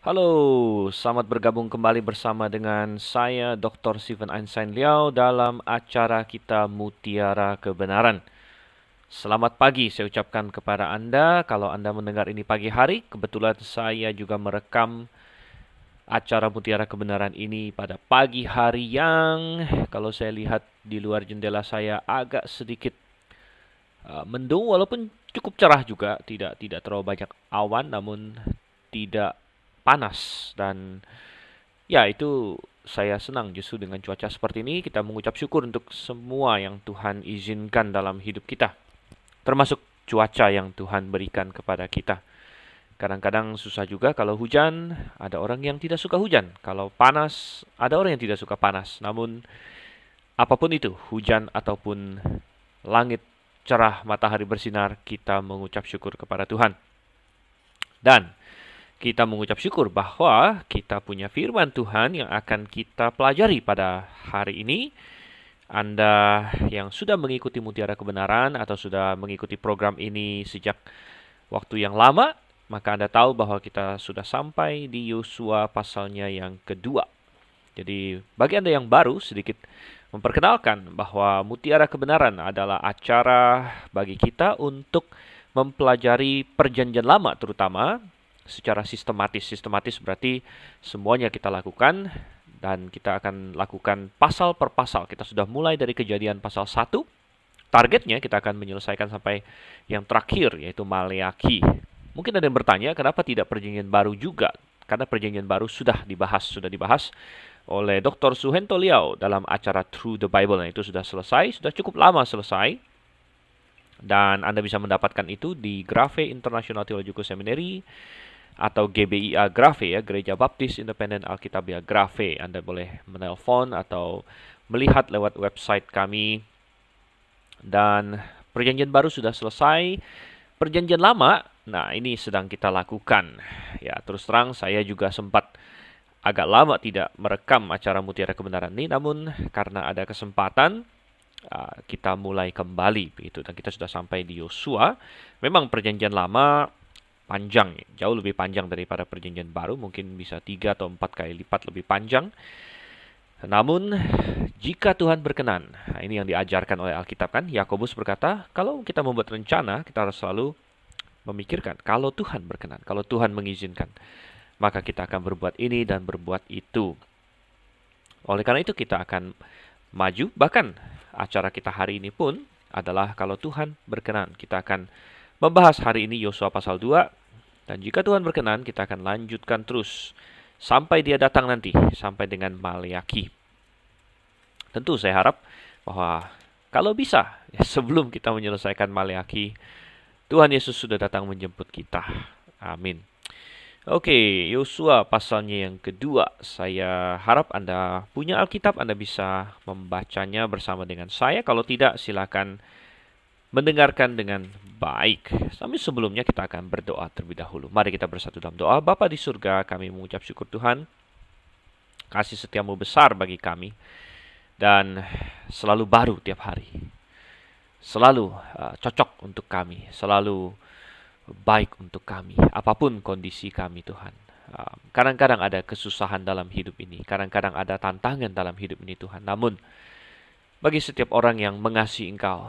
Halo, selamat bergabung kembali bersama dengan saya Dr. Steven Einstein Liao dalam acara kita Mutiara Kebenaran. Selamat pagi saya ucapkan kepada Anda. Kalau Anda mendengar ini pagi hari, kebetulan saya juga merekam acara Mutiara Kebenaran ini pada pagi hari yang kalau saya lihat di luar jendela saya agak sedikit mendung walaupun cukup cerah juga, tidak terlalu banyak awan namun tidak panas dan ya, itu saya senang justru dengan cuaca seperti ini kita mengucap syukur untuk semua yang Tuhan izinkan dalam hidup kita, termasuk cuaca yang Tuhan berikan kepada kita. Kadang-kadang susah juga kalau hujan, ada orang yang tidak suka hujan. Kalau panas, ada orang yang tidak suka panas. Namun, apapun itu, hujan ataupun langit cerah, matahari bersinar, kita mengucap syukur kepada Tuhan. Dan kita mengucap syukur bahwa kita punya firman Tuhan yang akan kita pelajari pada hari ini. Anda yang sudah mengikuti Mutiara Kebenaran atau sudah mengikuti program ini sejak waktu yang lama, maka Anda tahu bahwa kita sudah sampai di Yosua pasalnya yang kedua. Jadi bagi Anda yang baru, sedikit memperkenalkan bahwa Mutiara Kebenaran adalah acara bagi kita untuk mempelajari perjanjian lama terutama secara sistematis. Sistematis berarti semuanya kita lakukan dan kita akan lakukan pasal per pasal. Kita sudah mulai dari Kejadian pasal 1. Targetnya kita akan menyelesaikan sampai yang terakhir yaitu Maleakhi. Mungkin ada yang bertanya kenapa tidak perjanjian baru juga? Karena perjanjian baru sudah dibahas oleh Dr. Suhento Liao dalam acara Through the Bible. Nah, itu sudah selesai, sudah cukup lama selesai. Dan Anda bisa mendapatkan itu di Grave International Theological Seminary atau GBIA Grave, ya, Gereja Baptis Independen Alkitabiah Grave. Anda boleh menelpon atau melihat lewat website kami. Dan perjanjian baru sudah selesai. Perjanjian lama, nah ini sedang kita lakukan. Ya, terus terang saya juga sempat agak lama tidak merekam acara Mutiara Kebenaran ini, namun karena ada kesempatan kita mulai kembali begitu, dan kita sudah sampai di Yosua. Memang perjanjian lama panjang, jauh lebih panjang daripada perjanjian baru, mungkin bisa 3 atau 4 kali lipat lebih panjang. Namun jika Tuhan berkenan, nah ini yang diajarkan oleh Alkitab kan, Yakobus berkata, kalau kita membuat rencana, kita harus selalu memikirkan kalau Tuhan berkenan, kalau Tuhan mengizinkan, maka kita akan berbuat ini dan berbuat itu. Oleh karena itu kita akan maju, bahkan acara kita hari ini pun adalah kalau Tuhan berkenan. Kita akan membahas hari ini Yosua pasal 2, dan jika Tuhan berkenan kita akan lanjutkan terus sampai dia datang nanti, sampai dengan Maleakhi. Tentu saya harap bahwa kalau bisa, ya, sebelum kita menyelesaikan Maleakhi, Tuhan Yesus sudah datang menjemput kita. Amin. Oke, Yosua pasalnya yang kedua. Saya harap Anda punya Alkitab, Anda bisa membacanya bersama dengan saya. Kalau tidak, silakan mendengarkan dengan baik. Tapi sebelumnya kita akan berdoa terlebih dahulu. Mari kita bersatu dalam doa. Bapa di surga, kami mengucap syukur Tuhan. Kasih setiamu besar bagi kami. Dan selalu baru tiap hari. Selalu cocok untuk kami. Selalu baik untuk kami. Apapun kondisi kami Tuhan. Kadang-kadang ada kesusahan dalam hidup ini. Kadang-kadang ada tantangan dalam hidup ini Tuhan. Namun, bagi setiap orang yang mengasihi Engkau,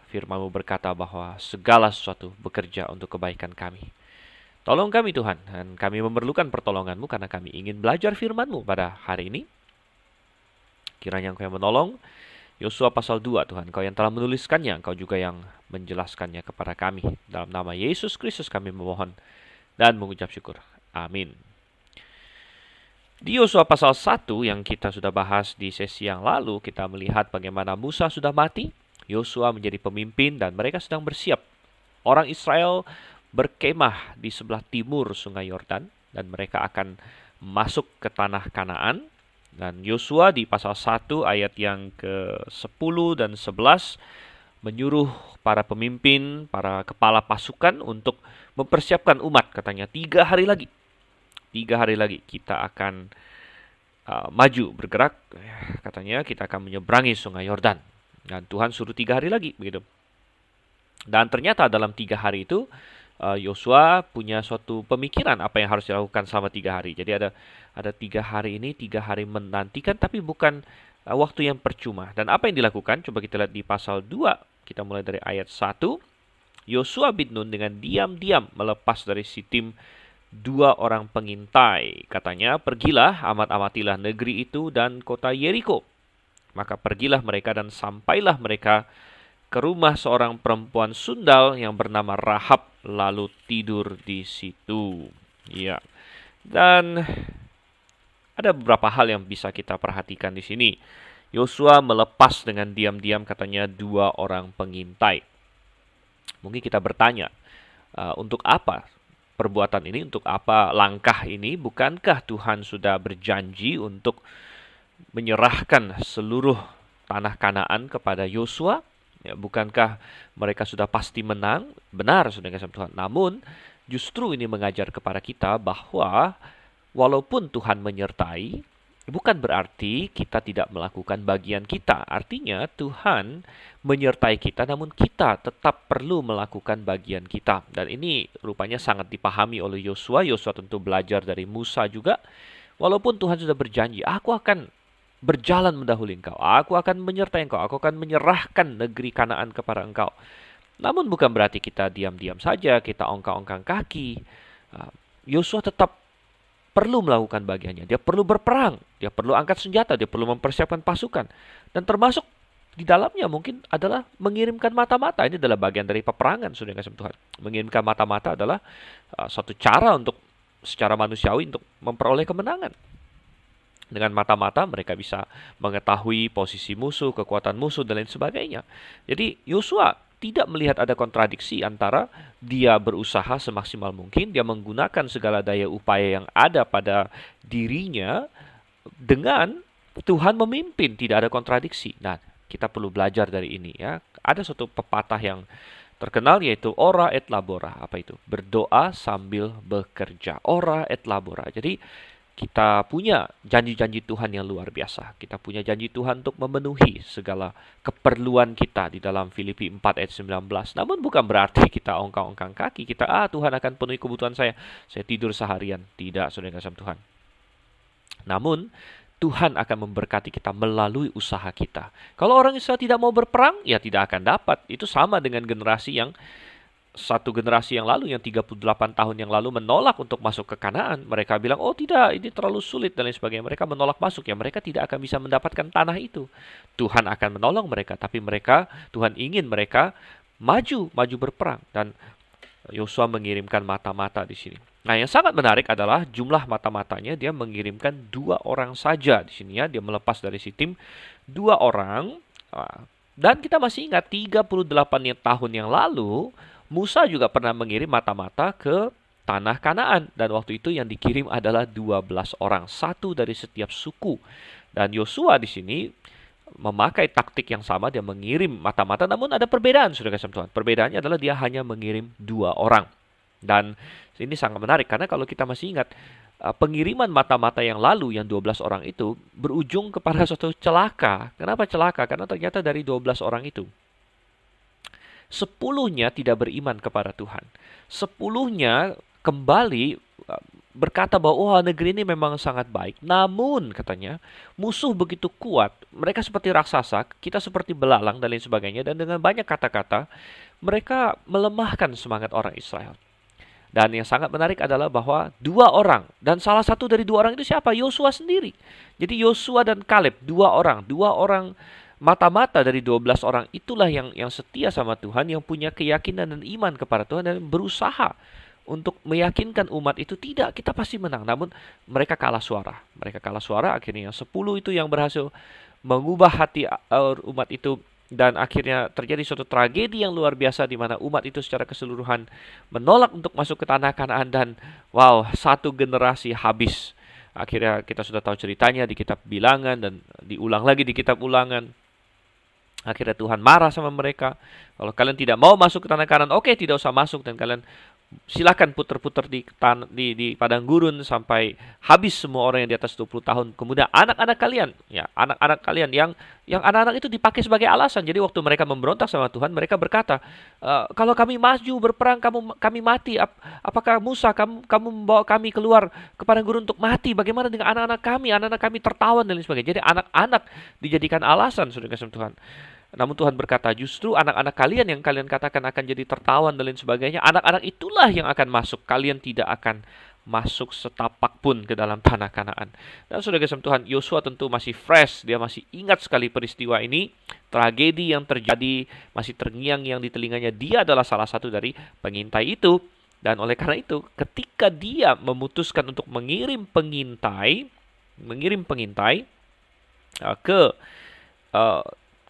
firman-Mu berkata bahwa segala sesuatu bekerja untuk kebaikan kami. Tolong kami Tuhan, dan kami memerlukan pertolongan-Mu karena kami ingin belajar firman-Mu pada hari ini. Kiranya Engkau yang menolong. Yosua pasal 2 Tuhan, Engkau yang telah menuliskannya, Engkau juga yang menjelaskannya kepada kami. Dalam nama Yesus Kristus kami memohon dan mengucap syukur. Amin. Di Yosua pasal 1 yang kita sudah bahas di sesi yang lalu, kita melihat bagaimana Musa sudah mati, Yosua menjadi pemimpin dan mereka sedang bersiap. Orang Israel berkemah di sebelah timur sungai Yordan dan mereka akan masuk ke tanah Kanaan. Dan Yosua di pasal 1 ayat yang ke-10 dan 11 menyuruh para pemimpin, para kepala pasukan untuk mempersiapkan umat. Katanya 3 hari lagi. 3 hari lagi kita akan maju, bergerak. Katanya kita akan menyeberangi sungai Yordan. Dan Tuhan suruh 3 hari lagi begitu. Dan ternyata dalam 3 hari itu Yosua punya suatu pemikiran apa yang harus dilakukan selama 3 hari. Jadi ada 3 hari ini, 3 hari menantikan, tapi bukan waktu yang percuma. Dan apa yang dilakukan? Coba kita lihat di pasal 2. Kita mulai dari ayat 1. Yosua bin Nun dengan diam-diam melepas dari Sitim 2 orang pengintai. Katanya, pergilah, amat-amatilah negeri itu dan kota Yeriko. Maka pergilah mereka dan sampailah mereka ke rumah seorang perempuan sundal yang bernama Rahab, lalu tidur di situ. Ya. Dan ada beberapa hal yang bisa kita perhatikan di sini. Yosua melepas dengan diam-diam katanya 2 orang pengintai. Mungkin kita bertanya, untuk apa perbuatan ini, untuk apa langkah ini? Bukankah Tuhan sudah berjanji untuk menyerahkan seluruh tanah Kanaan kepada Yosua? Ya, bukankah mereka sudah pasti menang? Benar, saudara kasih Tuhan. Namun, justru ini mengajar kepada kita bahwa walaupun Tuhan menyertai, bukan berarti kita tidak melakukan bagian kita. Artinya, Tuhan menyertai kita, namun kita tetap perlu melakukan bagian kita. Dan ini rupanya sangat dipahami oleh Yosua. Yosua tentu belajar dari Musa juga. Walaupun Tuhan sudah berjanji, aku akan berjalan mendahului engkau, aku akan menyertai engkau, aku akan menyerahkan negeri Kanaan kepada engkau. Namun bukan berarti kita diam-diam saja, kita ongkang-ongkang kaki. Yosua tetap perlu melakukan bagiannya. Dia perlu berperang, dia perlu angkat senjata, dia perlu mempersiapkan pasukan. Dan termasuk di dalamnya mungkin adalah mengirimkan mata-mata. Ini adalah bagian dari peperangan, saudara kasih Tuhan. Mengirimkan mata-mata adalah suatu cara untuk secara manusiawi untuk memperoleh kemenangan. Dengan mata-mata mereka bisa mengetahui posisi musuh, kekuatan musuh, dan lain sebagainya. Jadi Yosua tidak melihat ada kontradiksi antara dia berusaha semaksimal mungkin, dia menggunakan segala daya upaya yang ada pada dirinya, dengan Tuhan memimpin, tidak ada kontradiksi. Nah, kita perlu belajar dari ini ya. Ada suatu pepatah yang terkenal yaitu ora et labora. Apa itu? Berdoa sambil bekerja. Ora et labora. Jadi kita punya janji-janji Tuhan yang luar biasa. Kita punya janji Tuhan untuk memenuhi segala keperluan kita di dalam Filipi 4 ayat 19. Namun bukan berarti kita ongkang-ongkang kaki. Kita, Tuhan akan penuhi kebutuhan saya. Saya tidur seharian. Tidak, saudara kasih Tuhan. Namun, Tuhan akan memberkati kita melalui usaha kita. Kalau orang Israel tidak mau berperang, ya tidak akan dapat. Itu sama dengan satu generasi yang lalu, yang 38 tahun yang lalu menolak untuk masuk ke Kanaan. Mereka bilang, oh tidak, ini terlalu sulit dan lain sebagainya. Mereka menolak masuk, ya mereka tidak akan bisa mendapatkan tanah itu. Tuhan akan menolong mereka, tapi Tuhan ingin mereka maju berperang. Dan Yosua mengirimkan mata-mata di sini. Nah, yang sangat menarik adalah jumlah mata-matanya. Dia mengirimkan 2 orang saja di sini ya. Dia melepas dari Sitim 2 orang. Dan kita masih ingat 38 tahun yang lalu Musa juga pernah mengirim mata-mata ke tanah Kanaan. Dan waktu itu yang dikirim adalah 12 orang. 1 dari setiap suku. Dan Yosua di sini memakai taktik yang sama. Dia mengirim mata-mata. Namun ada perbedaan, saudara kasih Tuhan. Perbedaannya adalah dia hanya mengirim 2 orang. Dan ini sangat menarik. Karena kalau kita masih ingat, pengiriman mata-mata yang lalu, yang 12 orang itu, berujung kepada suatu celaka. Kenapa celaka? Karena ternyata dari 12 orang itu, 10-nya tidak beriman kepada Tuhan. 10-nya kembali berkata bahwa negeri ini memang sangat baik. Namun katanya musuh begitu kuat. Mereka seperti raksasa, kita seperti belalang dan lain sebagainya. Dan dengan banyak kata-kata mereka melemahkan semangat orang Israel. Dan yang sangat menarik adalah bahwa 2 orang. Dan salah satu dari 2 orang itu siapa? Yosua sendiri. Jadi Yosua dan Kaleb, 2 orang. 2 orang mata-mata dari 12 orang itulah yang setia sama Tuhan, yang punya keyakinan dan iman kepada Tuhan, dan berusaha untuk meyakinkan umat itu tidak, kita pasti menang. Namun mereka kalah suara. Akhirnya yang 10 itu yang berhasil mengubah hati umat itu. Dan akhirnya terjadi suatu tragedi yang luar biasa di mana umat itu secara keseluruhan menolak untuk masuk ke tanah Kanaan. Dan wow, 1 generasi habis. Akhirnya kita sudah tahu ceritanya di kitab Bilangan dan diulang lagi di kitab Ulangan. Akhirnya Tuhan marah sama mereka. Kalau kalian tidak mau masuk ke tanah Kanaan, oke, tidak usah masuk. Dan kalian Silakan putar-putar di padang gurun sampai habis semua orang yang di atas 20 tahun. Kemudian anak-anak kalian, ya, anak-anak kalian yang anak-anak itu dipakai sebagai alasan. Jadi waktu mereka memberontak sama Tuhan, mereka berkata, kalau kami maju berperang, kami mati. Apakah Musa kamu membawa kami keluar ke padang gurun untuk mati? Bagaimana dengan anak-anak kami? Anak-anak kami tertawan dan lain sebagainya. Jadi anak-anak dijadikan alasan, saudara kasih Tuhan. Namun Tuhan berkata, justru anak-anak kalian yang kalian katakan akan jadi tertawan dan lain sebagainya, anak-anak itulah yang akan masuk. Kalian tidak akan masuk setapak pun ke dalam tanah Kanaan. Dan saudara kasih Tuhan, Yosua tentu masih fresh, dia masih ingat sekali peristiwa ini, tragedi yang terjadi, masih terngiang-ngiang di telinganya. Dia adalah salah satu dari pengintai itu. Dan oleh karena itu, ketika dia memutuskan untuk mengirim pengintai ke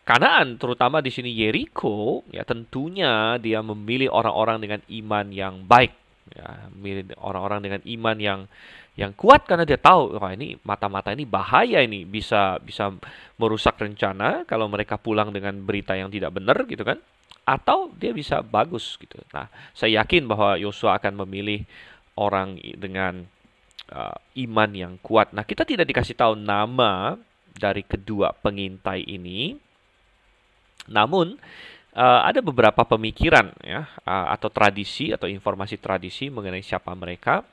Kanaan, terutama di sini Yeriko, ya tentunya dia memilih orang-orang dengan iman yang baik, ya, memilih orang-orang dengan iman yang kuat karena dia tahu, wah ini mata-mata ini bahaya, ini bisa merusak rencana kalau mereka pulang dengan berita yang tidak benar gitu kan, atau dia bisa bagus gitu. Nah, saya yakin bahwa Yosua akan memilih orang dengan iman yang kuat. Nah, kita tidak dikasih tahu nama dari kedua pengintai ini. Namun ada beberapa pemikiran ya atau tradisi atau informasi tradisi mengenai siapa mereka.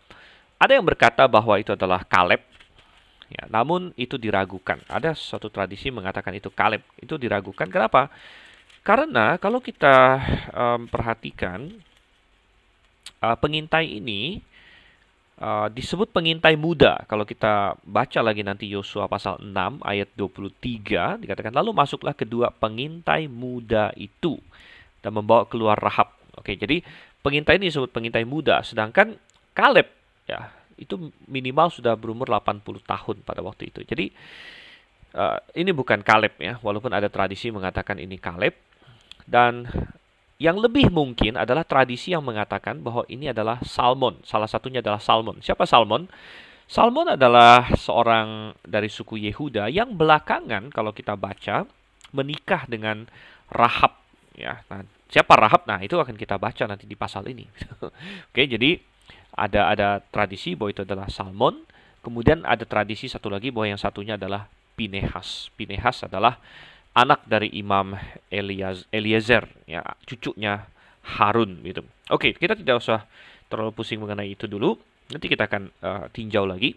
Ada yang berkata bahwa itu adalah Kaleb. Ya, namun itu diragukan. Ada suatu tradisi mengatakan itu Kaleb. Itu diragukan. Kenapa? Karena kalau kita perhatikan pengintai ini disebut pengintai muda. Kalau kita baca lagi nanti Yosua pasal 6 ayat 23 dikatakan, lalu masuklah kedua pengintai muda itu dan membawa keluar Rahab. Oke, jadi pengintai ini disebut pengintai muda, sedangkan Kaleb ya itu minimal sudah berumur 80 tahun pada waktu itu. Jadi ini bukan Kaleb ya, walaupun ada tradisi mengatakan ini Kaleb. Dan yang lebih mungkin adalah tradisi yang mengatakan bahwa ini adalah Salmon. Salah satunya adalah Salmon. Siapa Salmon? Salmon adalah seorang dari suku Yehuda yang belakangan kalau kita baca menikah dengan Rahab. Ya, nah, siapa Rahab? Nah, itu akan kita baca nanti di pasal ini. Oke, jadi ada tradisi bahwa itu adalah Salmon. Kemudian ada tradisi satu lagi bahwa yang satunya adalah Pinehas. Pinehas adalah anak dari Imam Eliezer, ya, cucunya Harun gitu. Oke, kita tidak usah terlalu pusing mengenai itu dulu. Nanti kita akan tinjau lagi.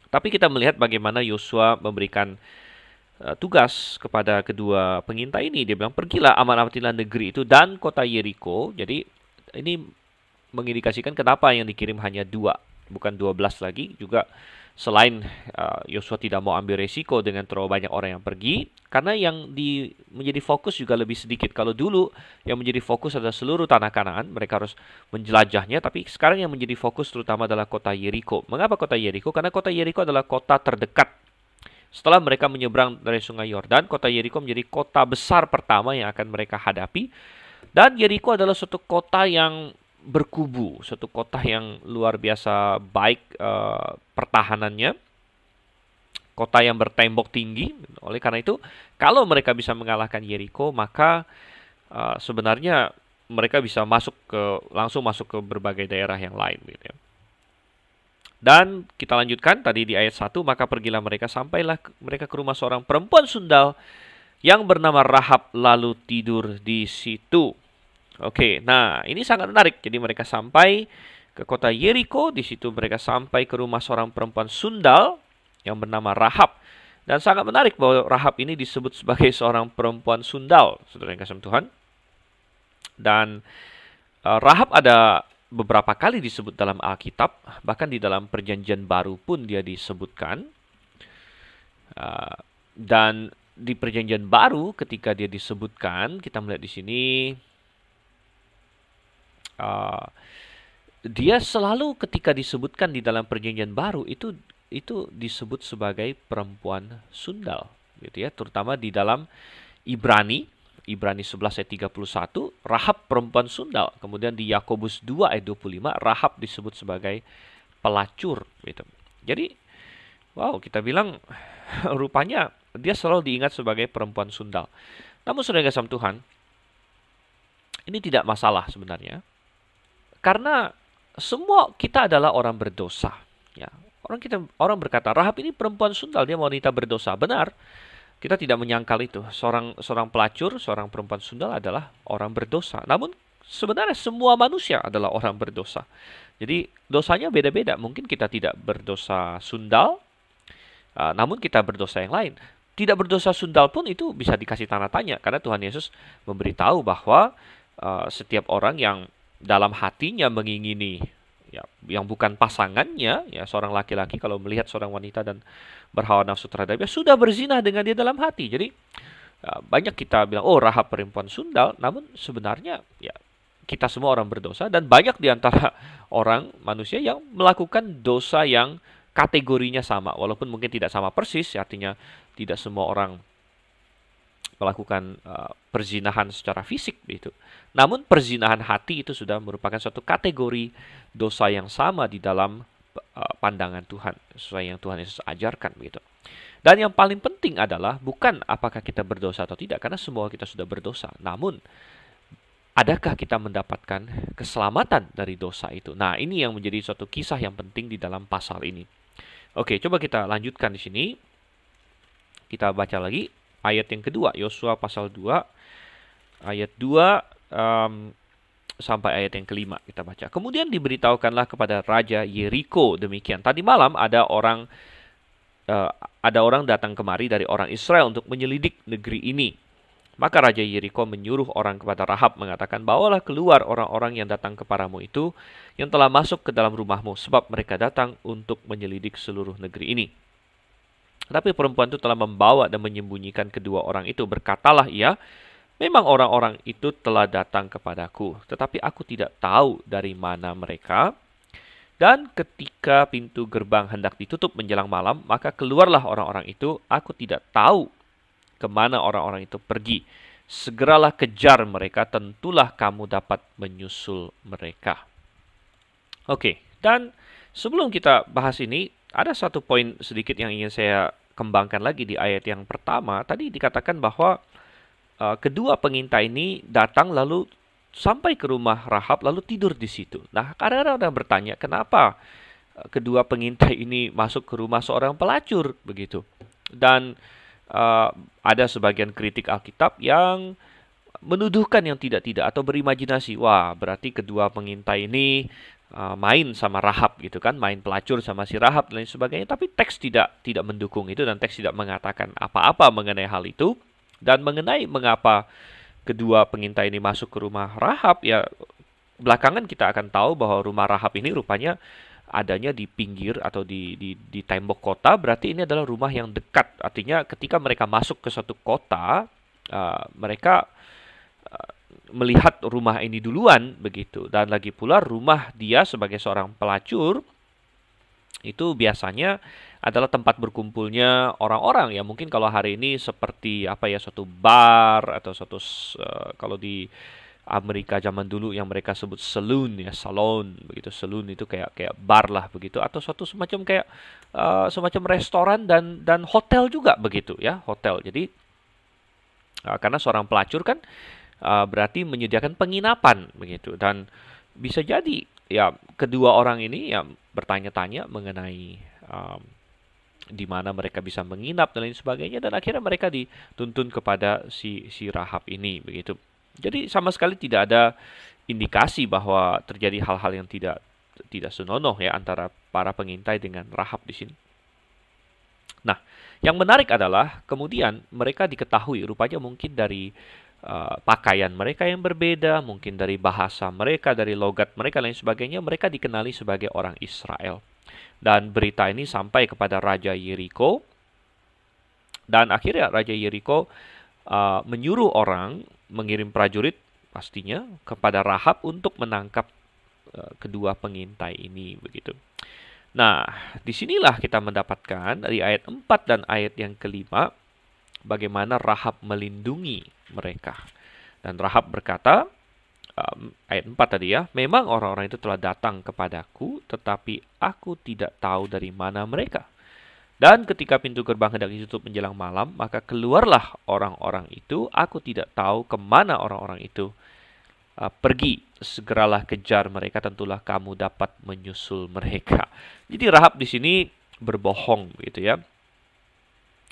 Tapi kita melihat bagaimana Yosua memberikan tugas kepada kedua pengintai ini. Dia bilang, pergilah aman-amatilah negeri itu dan kota Yeriko. Jadi ini mengindikasikan kenapa yang dikirim hanya 2, bukan 12 lagi. Juga selain Yosua tidak mau ambil resiko dengan terlalu banyak orang yang pergi, karena yang menjadi fokus juga lebih sedikit. Kalau dulu yang menjadi fokus adalah seluruh tanah Kanaan, mereka harus menjelajahnya, tapi sekarang yang menjadi fokus terutama adalah kota Yeriko. Mengapa kota Yeriko? Karena kota Yeriko adalah kota terdekat. Setelah mereka menyeberang dari sungai Yordan, kota Yeriko menjadi kota besar pertama yang akan mereka hadapi. Dan Yeriko adalah suatu kota yang berkubu, suatu kota yang luar biasa baik pertahanannya, kota yang bertembok tinggi. Oleh karena itu, kalau mereka bisa mengalahkan Yeriko, maka sebenarnya mereka bisa langsung masuk ke berbagai daerah yang lain gitu ya. Dan kita lanjutkan tadi di ayat 1, maka pergilah mereka, sampailah mereka ke rumah seorang perempuan sundal yang bernama Rahab, lalu tidur di situ. Oke, nah ini sangat menarik. Jadi mereka sampai ke kota Yeriko, di situ mereka sampai ke rumah seorang perempuan sundal yang bernama Rahab. Dan sangat menarik bahwa Rahab ini disebut sebagai seorang perempuan sundal, saudara yang kasih Tuhan. Dan Rahab ada beberapa kali disebut dalam Alkitab, bahkan di dalam Perjanjian Baru pun dia disebutkan. Dan di Perjanjian Baru ketika dia disebutkan, kita melihat di sini dia selalu ketika disebutkan di dalam Perjanjian Baru itu disebut sebagai perempuan sundal, gitu ya. Terutama di dalam Ibrani 11 ayat 31, Rahab perempuan sundal. Kemudian di Yakobus 2 ayat 25, Rahab disebut sebagai pelacur, gitu. Jadi, wow, kita bilang rupanya dia selalu diingat sebagai perempuan sundal. Namun saudara kasih Tuhan, ini tidak masalah sebenarnya. Karena semua kita adalah orang berdosa. Ya, orang berkata, Rahab ini perempuan sundal, dia wanita berdosa. Benar, kita tidak menyangkal itu. Seorang pelacur, seorang perempuan sundal adalah orang berdosa. Namun sebenarnya semua manusia adalah orang berdosa. Jadi dosanya beda-beda. Mungkin kita tidak berdosa sundal, namun kita berdosa yang lain. Tidak berdosa sundal pun itu bisa dikasih tanda tanya. Karena Tuhan Yesus memberitahu bahwa setiap orang yang dalam hatinya mengingini ya, yang bukan pasangannya, ya seorang laki-laki kalau melihat seorang wanita dan berhawa nafsu terhadapnya sudah berzina dengan dia dalam hati. Jadi banyak kita bilang, oh Rahab perempuan sundal, namun sebenarnya ya kita semua orang berdosa dan banyak di antara orang manusia yang melakukan dosa yang kategorinya sama, walaupun mungkin tidak sama persis, artinya tidak semua orang melakukan perzinahan secara fisik begitu. Namun perzinahan hati itu sudah merupakan suatu kategori dosa yang sama di dalam pandangan Tuhan, sesuai yang Tuhan Yesus ajarkan begitu. Dan yang paling penting adalah bukan apakah kita berdosa atau tidak, karena semua kita sudah berdosa. Namun adakah kita mendapatkan keselamatan dari dosa itu? Nah, ini yang menjadi suatu kisah yang penting di dalam pasal ini. Oke, coba kita lanjutkan di sini. Kita baca lagi ayat yang kedua, Yosua pasal 2, ayat 2 sampai ayat yang kelima kita baca. Kemudian diberitahukanlah kepada Raja Yeriko demikian. Tadi malam ada orang datang kemari dari orang Israel untuk menyelidik negeri ini. Maka Raja Yeriko menyuruh orang kepada Rahab mengatakan, bawalah keluar orang-orang yang datang kepadamu itu, yang telah masuk ke dalam rumahmu, sebab mereka datang untuk menyelidik seluruh negeri ini. Tapi perempuan itu telah membawa dan menyembunyikan kedua orang itu. Berkatalah ia, memang orang-orang itu telah datang kepadaku, tetapi aku tidak tahu dari mana mereka. Dan ketika pintu gerbang hendak ditutup menjelang malam, maka keluarlah orang-orang itu. Aku tidak tahu kemana orang-orang itu pergi. Segeralah kejar mereka, tentulah kamu dapat menyusul mereka. Oke, dan sebelum kita bahas ini, ada satu poin sedikit yang ingin saya kembangkan lagi di ayat yang pertama. Tadi dikatakan bahwa kedua pengintai ini datang lalu sampai ke rumah Rahab lalu tidur di situ. Nah, kadang-kadang ada bertanya, kenapa kedua pengintai ini masuk ke rumah seorang pelacur begitu? Dan ada sebagian kritik Alkitab yang menuduhkan yang tidak-tidak atau berimajinasi. Wah, berarti kedua pengintai ini main sama Rahab gitu kan, main pelacur sama si Rahab dan lain sebagainya. Tapi teks tidak mendukung itu dan teks tidak mengatakan apa-apa mengenai hal itu. Dan mengenai mengapa kedua pengintai ini masuk ke rumah Rahab, ya belakangan kita akan tahu bahwa rumah Rahab ini rupanya adanya di pinggir atau di tembok kota. Berarti ini adalah rumah yang dekat. Artinya ketika mereka masuk ke suatu kota, mereka melihat rumah ini duluan begitu. Dan lagi pula rumah dia sebagai seorang pelacur itu biasanya adalah tempat berkumpulnya orang-orang ya. Mungkin kalau hari ini seperti suatu bar atau suatu kalau di Amerika zaman dulu yang mereka sebut saloon ya, salon begitu. Saloon itu kayak bar lah begitu, atau suatu semacam kayak semacam restoran dan hotel juga begitu ya, hotel. Jadi karena seorang pelacur kan berarti menyediakan penginapan begitu, dan bisa jadi ya kedua orang ini ya bertanya-tanya mengenai di mana mereka bisa menginap dan lain sebagainya, dan akhirnya mereka dituntun kepada si Rahab ini begitu. Jadi sama sekali tidak ada indikasi bahwa terjadi hal-hal yang tidak senonoh ya antara para pengintai dengan Rahab di sini. Nah, yang menarik adalah kemudian mereka diketahui rupanya mungkin dari pakaian mereka yang berbeda, mungkin dari bahasa mereka, dari logat mereka lain sebagainya, mereka dikenali sebagai orang Israel. Dan berita ini sampai kepada Raja Yeriko, dan akhirnya Raja Yeriko menyuruh orang mengirim prajurit pastinya kepada Rahab untuk menangkap kedua pengintai ini begitu. Nah, disinilah kita mendapatkan dari ayat 4 dan ayat yang kelima bagaimana Rahab melindungi mereka. Dan Rahab berkata, ayat 4 tadi ya, memang orang-orang itu telah datang kepadaku, tetapi aku tidak tahu dari mana mereka. Dan ketika pintu gerbang hendak ditutup menjelang malam, maka keluarlah orang-orang itu, aku tidak tahu kemana orang-orang itu pergi. segeralah kejar mereka, tentulah kamu dapat menyusul mereka. Jadi Rahab di sini berbohong gitu ya.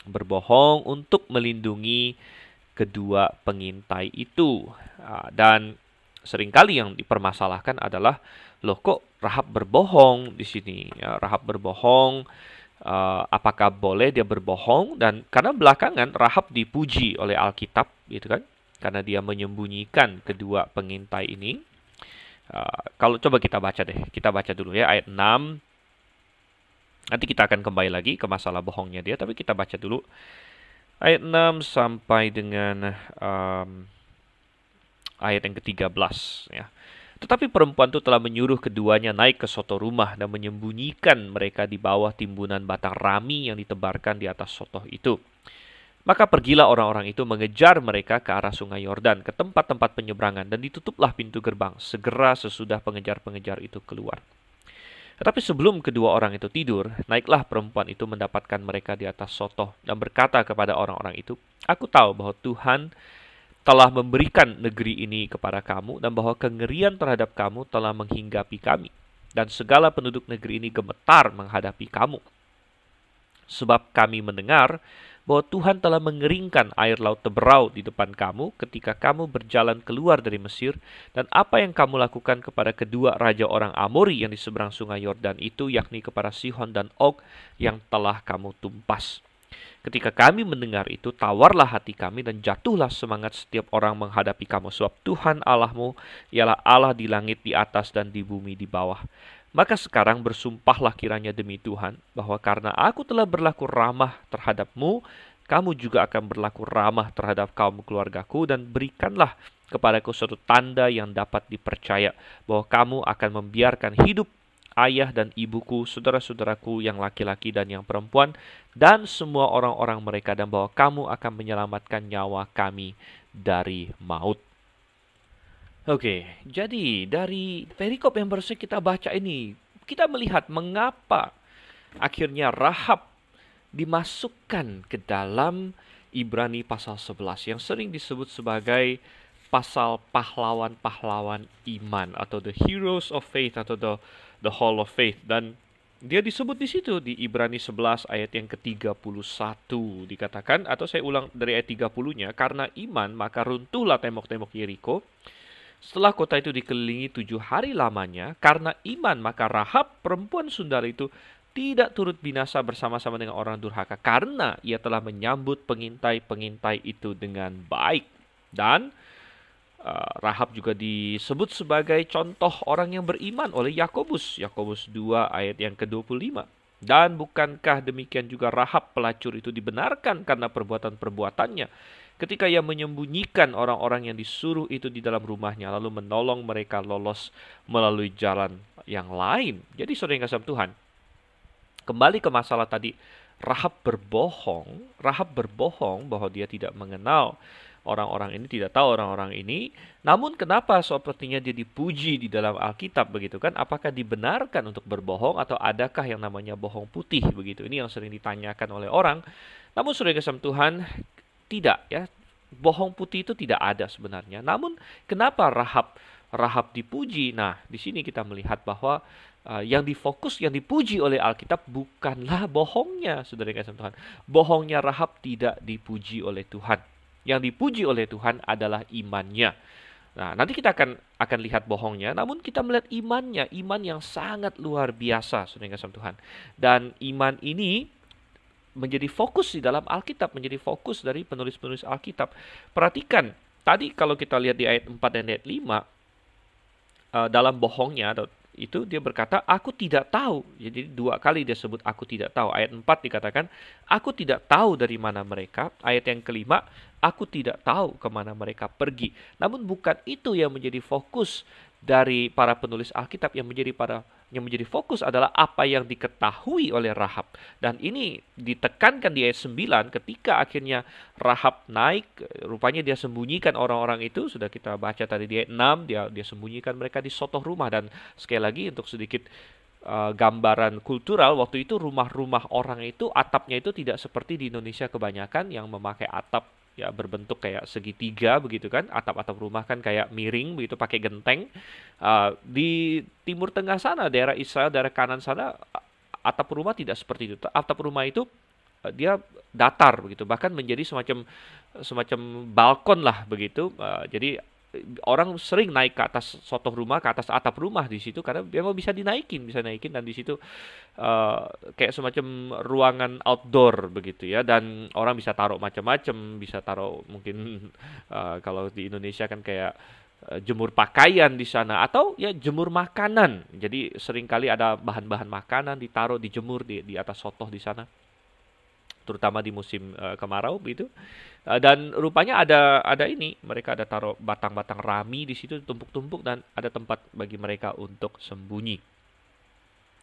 Berbohong untuk melindungi kedua pengintai itu. Dan seringkali yang dipermasalahkan adalah, loh kok Rahab berbohong di sini? Ya, Rahab berbohong, apakah boleh dia berbohong? Dan karena belakangan Rahab dipuji oleh Alkitab, gitu kan? Karena dia menyembunyikan kedua pengintai ini. Kalau coba kita baca deh, kita baca dulu ya ayat 6. Nanti kita akan kembali lagi ke masalah bohongnya dia, tapi kita baca dulu ayat 6 sampai dengan ayat yang ke-13 ya. Tetapi perempuan itu telah menyuruh keduanya naik ke soto rumah dan menyembunyikan mereka di bawah timbunan batang rami yang ditebarkan di atas soto itu. Maka pergilah orang-orang itu mengejar mereka ke arah sungai Yordan, ke tempat-tempat penyeberangan, dan ditutuplah pintu gerbang, segera sesudah pengejar-pengejar itu keluar. Tetapi sebelum kedua orang itu tidur, naiklah perempuan itu mendapatkan mereka di atas soto, dan berkata kepada orang-orang itu, "Aku tahu bahwa Tuhan telah memberikan negeri ini kepada kamu, dan bahwa kengerian terhadap kamu telah menghinggapi kami. Dan segala penduduk negeri ini gemetar menghadapi kamu. Sebab kami mendengar bahwa Tuhan telah mengeringkan air laut Teberau di depan kamu ketika kamu berjalan keluar dari Mesir, dan apa yang kamu lakukan kepada kedua raja orang Amori yang di seberang sungai Yordan itu, yakni kepada Sihon dan Og yang telah kamu tumpas. Ketika kami mendengar itu, tawarlah hati kami dan jatuhlah semangat setiap orang menghadapi kamu. Sebab Tuhan Allahmu ialah Allah di langit di atas dan di bumi di bawah. Maka sekarang bersumpahlah kiranya demi Tuhan, bahwa karena aku telah berlaku ramah terhadapmu, kamu juga akan berlaku ramah terhadap kaum keluargaku, dan berikanlah kepadaku suatu tanda yang dapat dipercaya, bahwa kamu akan membiarkan hidup ayah dan ibuku, saudara-saudaraku yang laki-laki dan yang perempuan, dan semua orang-orang mereka, dan bahwa kamu akan menyelamatkan nyawa kami dari maut." Oke, jadi dari perikop yang baru saja kita baca ini, kita melihat mengapa akhirnya Rahab dimasukkan ke dalam Ibrani pasal 11 yang sering disebut sebagai pasal pahlawan-pahlawan iman, atau the heroes of faith, atau the hall of faith. Dan dia disebut di situ di Ibrani 11 ayat yang ke-31 dikatakan, atau saya ulang dari ayat 30-nya, "Karena iman maka runtuhlah tembok-tembok Yeriko setelah kota itu dikelilingi 7 hari lamanya. Karena iman maka Rahab perempuan sundal itu tidak turut binasa bersama-sama dengan orang durhaka, karena ia telah menyambut pengintai-pengintai itu dengan baik." Dan Rahab juga disebut sebagai contoh orang yang beriman oleh Yakobus. Yakobus 2 ayat yang ke-25. "Dan bukankah demikian juga Rahab pelacur itu dibenarkan karena perbuatan-perbuatannya, ketika ia menyembunyikan orang-orang yang disuruh itu di dalam rumahnya, lalu menolong mereka lolos melalui jalan yang lain." Jadi saudara yang kasih Tuhan, kembali ke masalah tadi, Rahab berbohong bahwa dia tidak mengenal orang-orang ini, tidak tahu orang-orang ini. Namun kenapa sepertinya dia dipuji di dalam Alkitab begitu kan? Apakah dibenarkan untuk berbohong, atau adakah yang namanya bohong putih begitu? Ini yang sering ditanyakan oleh orang. Namun saudara kasih Tuhan, tidak ya. Bohong putih itu tidak ada sebenarnya. Namun kenapa Rahab dipuji? Nah, di sini kita melihat bahwa yang dipuji oleh Alkitab bukanlah bohongnya, saudara kasih Tuhan. Bohongnya Rahab tidak dipuji oleh Tuhan. Yang dipuji oleh Tuhan adalah imannya. Nah, nanti kita akan lihat bohongnya, namun kita melihat imannya, iman yang sangat luar biasa, saudara kasih Tuhan. Dan iman ini menjadi fokus di dalam Alkitab, menjadi fokus dari penulis-penulis Alkitab. Perhatikan, tadi kalau kita lihat di ayat 4 dan ayat 5, dalam bohongnya itu dia berkata, "Aku tidak tahu." Jadi 2 kali dia sebut aku tidak tahu. Ayat 4 dikatakan, "Aku tidak tahu dari mana mereka." Ayat yang kelima, "Aku tidak tahu kemana mereka pergi." Namun bukan itu yang menjadi fokus dari para penulis Alkitab. Yang menjadi fokus adalah apa yang diketahui oleh Rahab. Dan ini ditekankan di ayat 9 ketika akhirnya Rahab naik, rupanya dia sembunyikan orang-orang itu. Sudah kita baca tadi di ayat 6, dia sembunyikan mereka di sotoh rumah. Dan sekali lagi untuk sedikit gambaran kultural, waktu itu rumah-rumah orang itu atapnya itu tidak seperti di Indonesia kebanyakan yang memakai atap ya berbentuk kayak segitiga begitu kan, atap-atap rumah kan kayak miring begitu pakai genteng. Di Timur Tengah sana, daerah Israel, daerah kanan sana, atap rumah tidak seperti itu. Atap rumah itu dia datar begitu, bahkan menjadi semacam semacam balkon lah begitu. Jadi orang sering naik ke atas sotoh rumah, ke atas atap rumah di situ karena memang bisa dinaikin, dan di situ kayak semacam ruangan outdoor begitu ya, dan orang bisa taruh macam-macam, bisa taruh mungkin kalau di Indonesia kan kayak jemur pakaian di sana atau ya jemur makanan. Jadi seringkali ada bahan-bahan makanan ditaruh dijemur di atas sotoh di sana, terutama di musim kemarau begitu. Dan rupanya ada ini, mereka ada taruh batang-batang rami di situ tumpuk-tumpuk, dan ada tempat bagi mereka untuk sembunyi.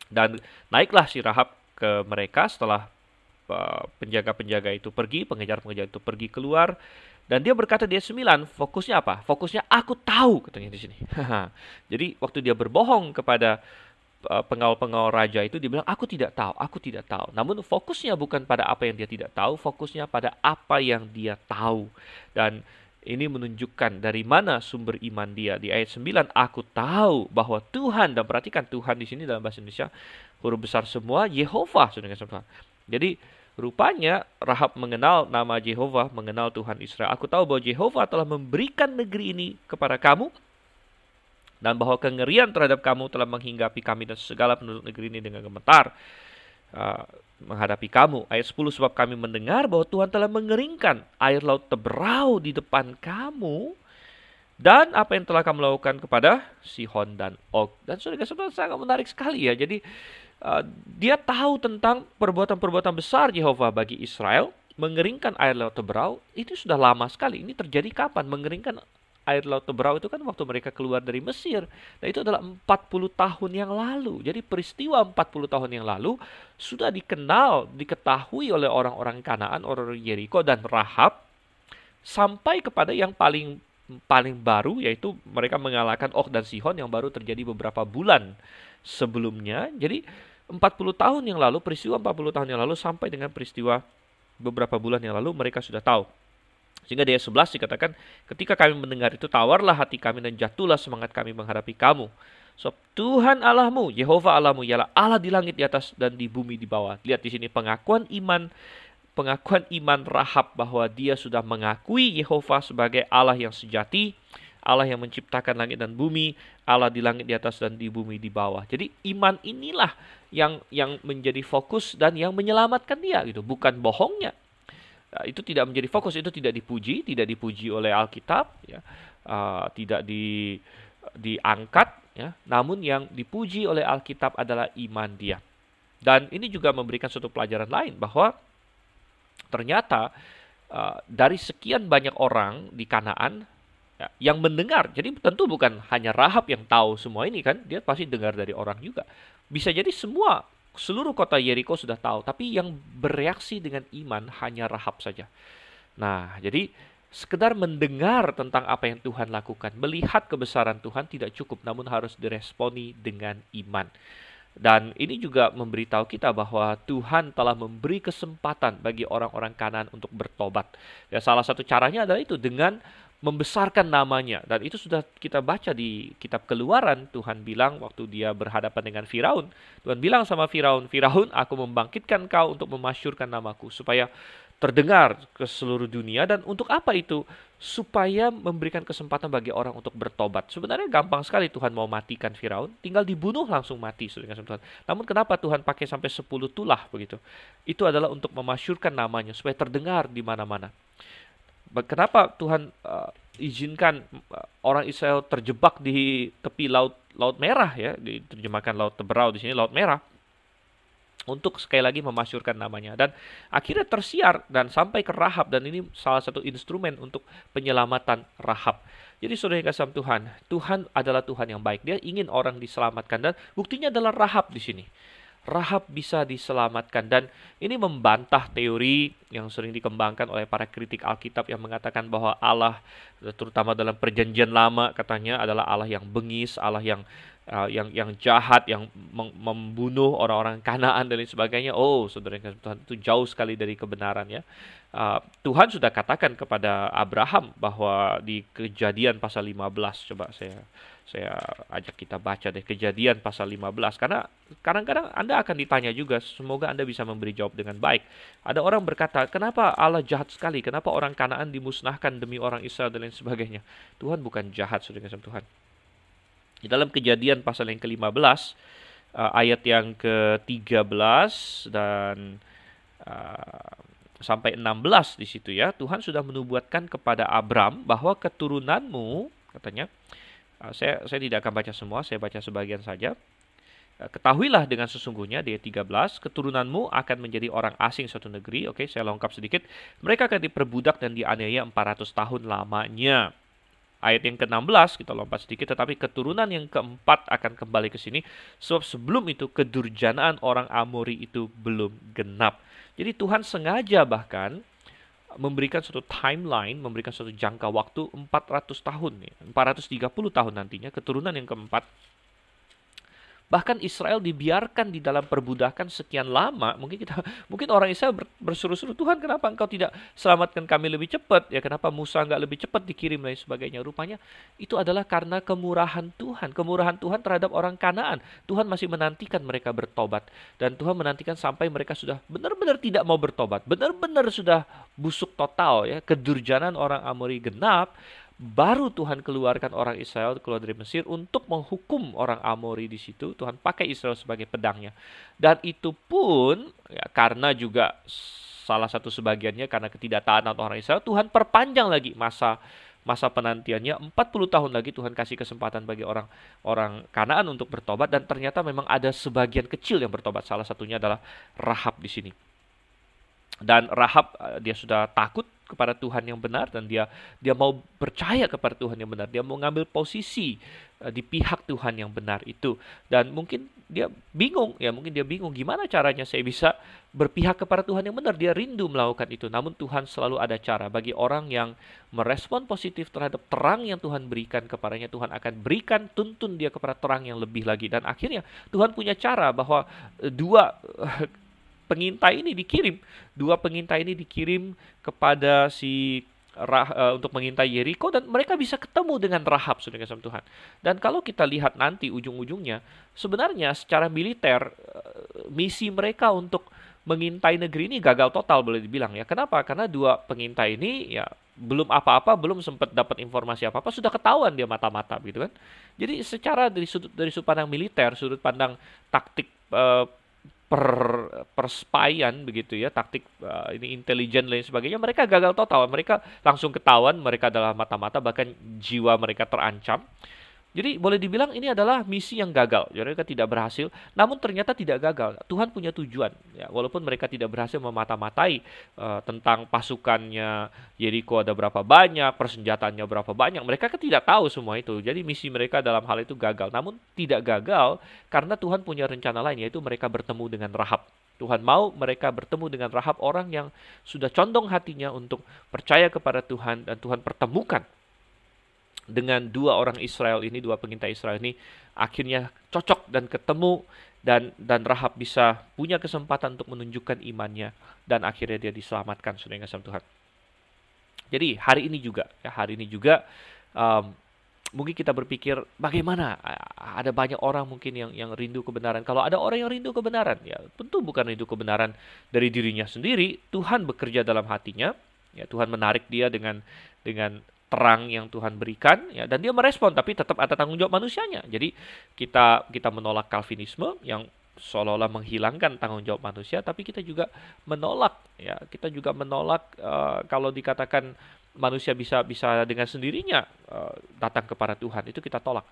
Dan naiklah si Rahab ke mereka setelah penjaga-penjaga itu pergi, pengejar-pengejar itu pergi keluar, dan dia berkata di ayat 9, fokusnya apa? Fokusnya aku tahu, katanya di sini. Jadi waktu dia berbohong kepada pengawal-pengawal raja itu, dia bilang aku tidak tahu, aku tidak tahu. Namun fokusnya bukan pada apa yang dia tidak tahu, fokusnya pada apa yang dia tahu. Dan ini menunjukkan dari mana sumber iman dia. Di ayat 9, aku tahu bahwa Tuhan, dan perhatikan Tuhan di sini dalam bahasa Indonesia huruf besar semua, Yehova, saudara-saudara. Jadi rupanya Rahab mengenal nama Yehova, mengenal Tuhan Israel. Aku tahu bahwa Yehova telah memberikan negeri ini kepada kamu, dan bahwa kengerian terhadap kamu telah menghinggapi kami dan segala penduduk negeri ini dengan gemetar menghadapi kamu. Ayat 10, sebab kami mendengar bahwa Tuhan telah mengeringkan air laut Teberau di depan kamu, dan apa yang telah kamu lakukan kepada Sihon dan Og. Dan saudara-saudara, sangat menarik sekali ya. Jadi dia tahu tentang perbuatan-perbuatan besar Yehova bagi Israel. Mengeringkan air laut Teberau itu sudah lama sekali. Ini terjadi kapan? Mengeringkan air laut Teberau itu kan waktu mereka keluar dari Mesir. Nah, itu adalah 40 tahun yang lalu. Jadi peristiwa 40 tahun yang lalu sudah diketahui oleh orang-orang Kanaan, orang Yeriko dan Rahab, sampai kepada yang paling baru, yaitu mereka mengalahkan Og dan Sihon yang baru terjadi beberapa bulan sebelumnya. Jadi 40 tahun yang lalu, peristiwa 40 tahun yang lalu sampai dengan peristiwa beberapa bulan yang lalu, mereka sudah tahu. Sehingga di ayat 11 dikatakan, ketika kami mendengar itu, tawarlah hati kami dan jatuhlah semangat kami menghadapi kamu. So, Tuhan Allahmu, Yehova Allahmu, ialah Allah di langit di atas dan di bumi di bawah. Lihat di sini pengakuan iman Rahab bahwa dia sudah mengakui Yehova sebagai Allah yang sejati, Allah yang menciptakan langit dan bumi, Allah di langit di atas dan di bumi di bawah. Jadi iman inilah yang menjadi fokus dan yang menyelamatkan dia, gitu, bukan bohongnya. Itu tidak menjadi fokus, itu tidak dipuji oleh Alkitab, ya, tidak diangkat, ya. Namun yang dipuji oleh Alkitab adalah iman dia. Dan ini juga memberikan suatu pelajaran lain bahwa ternyata dari sekian banyak orang di Kanaan ya, yang mendengar, jadi tentu bukan hanya Rahab yang tahu semua ini kan, dia pasti dengar dari orang juga. Bisa jadi seluruh kota Yeriko sudah tahu, tapi yang bereaksi dengan iman hanya Rahab saja. Nah, jadi sekedar mendengar tentang apa yang Tuhan lakukan, melihat kebesaran Tuhan tidak cukup, namun harus diresponi dengan iman. Dan ini juga memberitahu kita bahwa Tuhan telah memberi kesempatan bagi orang-orang Kanaan untuk bertobat. Ya, salah satu caranya adalah itu, dengan membesarkan namanya. Dan itu sudah kita baca di kitab Keluaran. Tuhan bilang waktu dia berhadapan dengan Firaun, Tuhan bilang sama Firaun, Firaun, aku membangkitkan kau untuk memasyurkan namaku, supaya terdengar ke seluruh dunia. Dan untuk apa itu? Supaya memberikan kesempatan bagi orang untuk bertobat. Sebenarnya gampang sekali Tuhan mau matikan Firaun, tinggal dibunuh langsung mati. Namun kenapa Tuhan pakai sampai 10 tulah begitu? Itu adalah untuk memasyurkan namanya, supaya terdengar di mana-mana. Kenapa Tuhan izinkan orang Israel terjebak di tepi laut merah, ya, diterjemahkan laut Teberau di sini laut merah, untuk sekali lagi memasyurkan namanya, dan akhirnya tersiar dan sampai ke Rahab, dan ini salah satu instrumen untuk penyelamatan Rahab. Jadi saudara yang kasih Tuhan adalah Tuhan yang baik. Dia ingin orang diselamatkan, dan buktinya adalah Rahab di sini. Rahab bisa diselamatkan. Dan ini membantah teori yang sering dikembangkan oleh para kritik Alkitab yang mengatakan bahwa Allah, terutama dalam perjanjian lama, katanya adalah Allah yang bengis, Allah yang jahat, yang membunuh orang-orang Kanaan dan lain sebagainya. Oh, saudara yang kasih Tuhan, itu jauh sekali dari kebenaran ya. Tuhan sudah katakan kepada Abraham bahwa di Kejadian pasal 15, coba saya ajak kita baca deh Kejadian pasal 15, karena kadang-kadang Anda akan ditanya juga, semoga Anda bisa memberi jawab dengan baik. Ada orang berkata, kenapa Allah jahat sekali? Kenapa orang Kanaan dimusnahkan demi orang Israel dan lain sebagainya? Tuhan bukan jahat, saudara kasih Tuhan. Di dalam Kejadian pasal yang ke-15, ayat yang ke-13 dan sampai 16 di situ ya, Tuhan sudah menubuatkan kepada Abram bahwa keturunanmu, katanya, saya tidak akan baca semua, saya baca sebagian saja. Ketahuilah dengan sesungguhnya, di ayat 13, keturunanmu akan menjadi orang asing suatu negeri. Oke, saya lengkap sedikit. Mereka akan diperbudak dan dianiaya 400 tahun lamanya. Ayat yang ke-16, kita lompat sedikit, tetapi keturunan yang keempat akan kembali ke sini, sebab sebelum itu kedurjanaan orang Amori itu belum genap. Jadi Tuhan sengaja bahkan memberikan suatu timeline, memberikan suatu jangka waktu 400 tahun, 430 tahun nantinya, keturunan yang keempat. Bahkan Israel dibiarkan di dalam perbudakan sekian lama. Mungkin orang Israel berseru-seru, Tuhan kenapa engkau tidak selamatkan kami lebih cepat? Ya kenapa Musa enggak lebih cepat dikirim dan sebagainya? Rupanya itu adalah karena kemurahan Tuhan. Kemurahan Tuhan terhadap orang Kanaan. Tuhan masih menantikan mereka bertobat. Dan Tuhan menantikan sampai mereka sudah benar-benar tidak mau bertobat. Benar-benar sudah busuk total ya. Kedurjanaan orang Amori genap. Baru Tuhan keluarkan orang Israel keluar dari Mesir untuk menghukum orang Amori di situ. Tuhan pakai Israel sebagai pedangnya. Dan itu pun ya, karena juga salah satu sebagiannya karena ketidaktaatan orang Israel, Tuhan perpanjang lagi masa penantiannya. 40 tahun lagi Tuhan kasih kesempatan bagi orang Kanaan untuk bertobat, dan ternyata memang ada sebagian kecil yang bertobat. Salah satunya adalah Rahab di sini. Dan Rahab dia sudah takut kepada Tuhan yang benar, dan dia mau percaya kepada Tuhan yang benar. Dia mau ngambil posisi di pihak Tuhan yang benar itu. Dan mungkin dia bingung gimana caranya saya bisa berpihak kepada Tuhan yang benar. Dia rindu melakukan itu. Namun Tuhan selalu ada cara bagi orang yang merespon positif terhadap terang yang Tuhan berikan kepadanya. Tuhan akan berikan tuntun dia kepada terang yang lebih lagi. Dan akhirnya Tuhan punya cara bahwa dua pengintai ini dikirim kepada untuk mengintai Yeriko, dan mereka bisa ketemu dengan Rahab, saudara kasih Tuhan. Dan kalau kita lihat nanti ujung-ujungnya, sebenarnya secara militer misi mereka untuk mengintai negeri ini gagal total, boleh dibilang ya. Kenapa? Karena dua pengintai ini ya belum apa-apa, belum sempat dapat informasi apa-apa, sudah ketahuan dia mata-mata gitu kan. Jadi secara dari sudut pandang militer, sudut pandang taktik perspaian begitu ya, taktik ini intelijen lain sebagainya, mereka gagal total. Mereka langsung ketahuan mereka adalah mata-mata, bahkan jiwa mereka terancam. Jadi boleh dibilang ini adalah misi yang gagal. Jadi mereka tidak berhasil, namun ternyata tidak gagal. Tuhan punya tujuan. Ya, walaupun mereka tidak berhasil memata-matai tentang pasukannya Yeriko ada berapa banyak, persenjataannya berapa banyak, mereka kan tidak tahu semua itu. Jadi misi mereka dalam hal itu gagal. Namun tidak gagal karena Tuhan punya rencana lain, yaitu mereka bertemu dengan Rahab. Tuhan mau mereka bertemu dengan Rahab, orang yang sudah condong hatinya untuk percaya kepada Tuhan, dan Tuhan pertemukan dengan dua orang Israel ini, dua pengintai Israel ini, akhirnya cocok dan ketemu, dan Rahab bisa punya kesempatan untuk menunjukkan imannya, dan akhirnya dia diselamatkan, saudara yang kasih Tuhan. Jadi hari ini juga mungkin kita berpikir bagaimana, ada banyak orang mungkin yang rindu kebenaran. Kalau ada orang yang rindu kebenaran, ya tentu bukan rindu kebenaran dari dirinya sendiri. Tuhan bekerja dalam hatinya, ya Tuhan menarik dia dengan terang yang Tuhan berikan, ya, dan dia merespon, tapi tetap ada tanggung jawab manusianya. Jadi kita menolak Calvinisme yang seolah-olah menghilangkan tanggung jawab manusia, tapi kita juga menolak kalau dikatakan manusia bisa dengan sendirinya datang kepada Tuhan, itu kita tolak.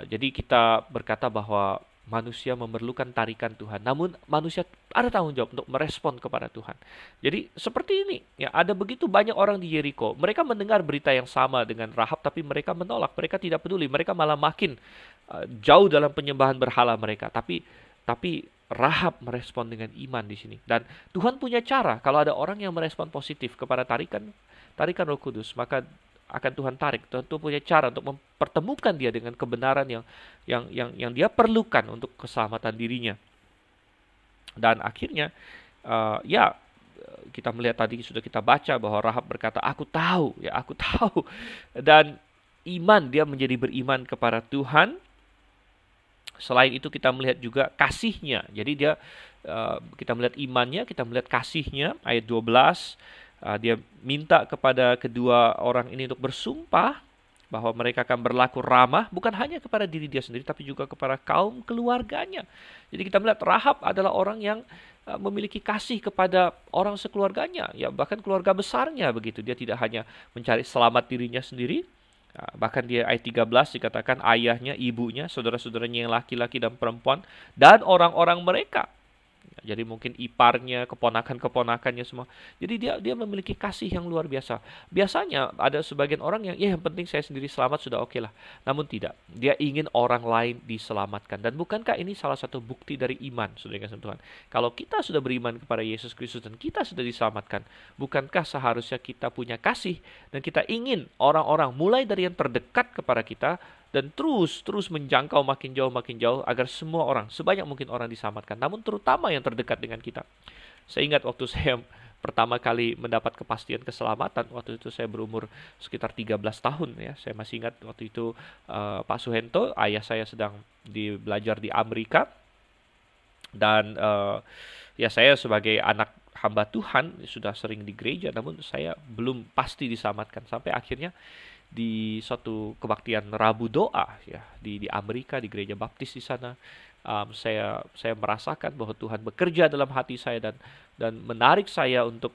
Jadi kita berkata bahwa manusia memerlukan tarikan Tuhan, namun manusia ada tanggung jawab untuk merespon kepada Tuhan. Jadi seperti ini, ya, ada begitu banyak orang di Yeriko. Mereka mendengar berita yang sama dengan Rahab, tapi mereka menolak. Mereka tidak peduli. Mereka malah makin jauh dalam penyembahan berhala mereka. Tapi Rahab merespon dengan iman di sini. Dan Tuhan punya cara, kalau ada orang yang merespon positif kepada tarikan Roh Kudus, maka akan Tuhan tarik. Tuhan punya cara untuk mempertemukan dia dengan kebenaran yang dia perlukan untuk keselamatan dirinya. Dan akhirnya kita melihat tadi sudah kita baca bahwa Rahab berkata, aku tahu. Dan iman, dia menjadi beriman kepada Tuhan. Selain itu kita melihat juga kasihnya. Jadi kita melihat imannya, kita melihat kasihnya. Ayat 12, dia minta kepada kedua orang ini untuk bersumpah bahwa mereka akan berlaku ramah, bukan hanya kepada diri dia sendiri, tapi juga kepada kaum keluarganya. Jadi kita melihat Rahab adalah orang yang memiliki kasih kepada orang sekeluarganya, ya bahkan keluarga besarnya begitu. Dia tidak hanya mencari selamat dirinya sendiri, bahkan dia ayat 13 dikatakan ayahnya, ibunya, saudara-saudaranya yang laki-laki dan perempuan, dan orang-orang mereka. Jadi mungkin iparnya, keponakan-keponakannya semua. Jadi dia memiliki kasih yang luar biasa. Biasanya ada sebagian orang yang penting saya sendiri selamat sudah oke lah. Namun tidak. Dia ingin orang lain diselamatkan. Dan bukankah ini salah satu bukti dari iman, saudara kasih Tuhan? Kalau kita sudah beriman kepada Yesus Kristus dan kita sudah diselamatkan, bukankah seharusnya kita punya kasih dan kita ingin orang-orang mulai dari yang terdekat kepada kita dan terus menjangkau makin jauh agar semua orang, sebanyak mungkin orang diselamatkan. Namun terutama yang terdekat dengan kita. Saya ingat waktu saya pertama kali mendapat kepastian keselamatan, waktu itu saya berumur sekitar 13 tahun ya. Saya masih ingat waktu itu Pak Suhento, ayah saya sedang belajar di Amerika. Dan ya saya sebagai anak hamba Tuhan sudah sering di gereja, namun saya belum pasti diselamatkan. Sampai akhirnya di suatu kebaktian Rabu Doa ya di Amerika, di gereja baptis di sana, saya merasakan bahwa Tuhan bekerja dalam hati saya dan menarik saya untuk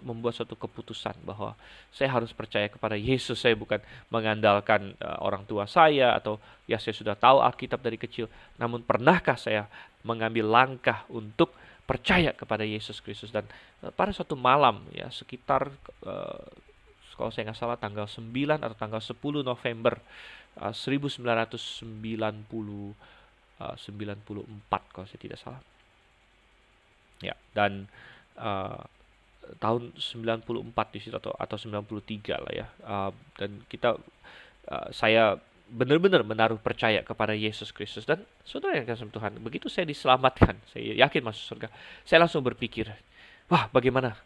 membuat suatu keputusan bahwa saya harus percaya kepada Yesus. Saya bukan mengandalkan orang tua saya atau ya saya sudah tahu Alkitab dari kecil, namun pernahkah saya mengambil langkah untuk percaya kepada Yesus Kristus. Dan pada suatu malam ya sekitar kalau saya nggak salah tanggal 9 atau tanggal 10 November 1994 kalau saya tidak salah. Ya, dan tahun 94 di situ atau 93 lah ya. Dan saya benar-benar menaruh percaya kepada Yesus Kristus. Dan saudara yang kasih Tuhan, begitu saya diselamatkan, saya yakin masuk surga, saya langsung berpikir, wah bagaimana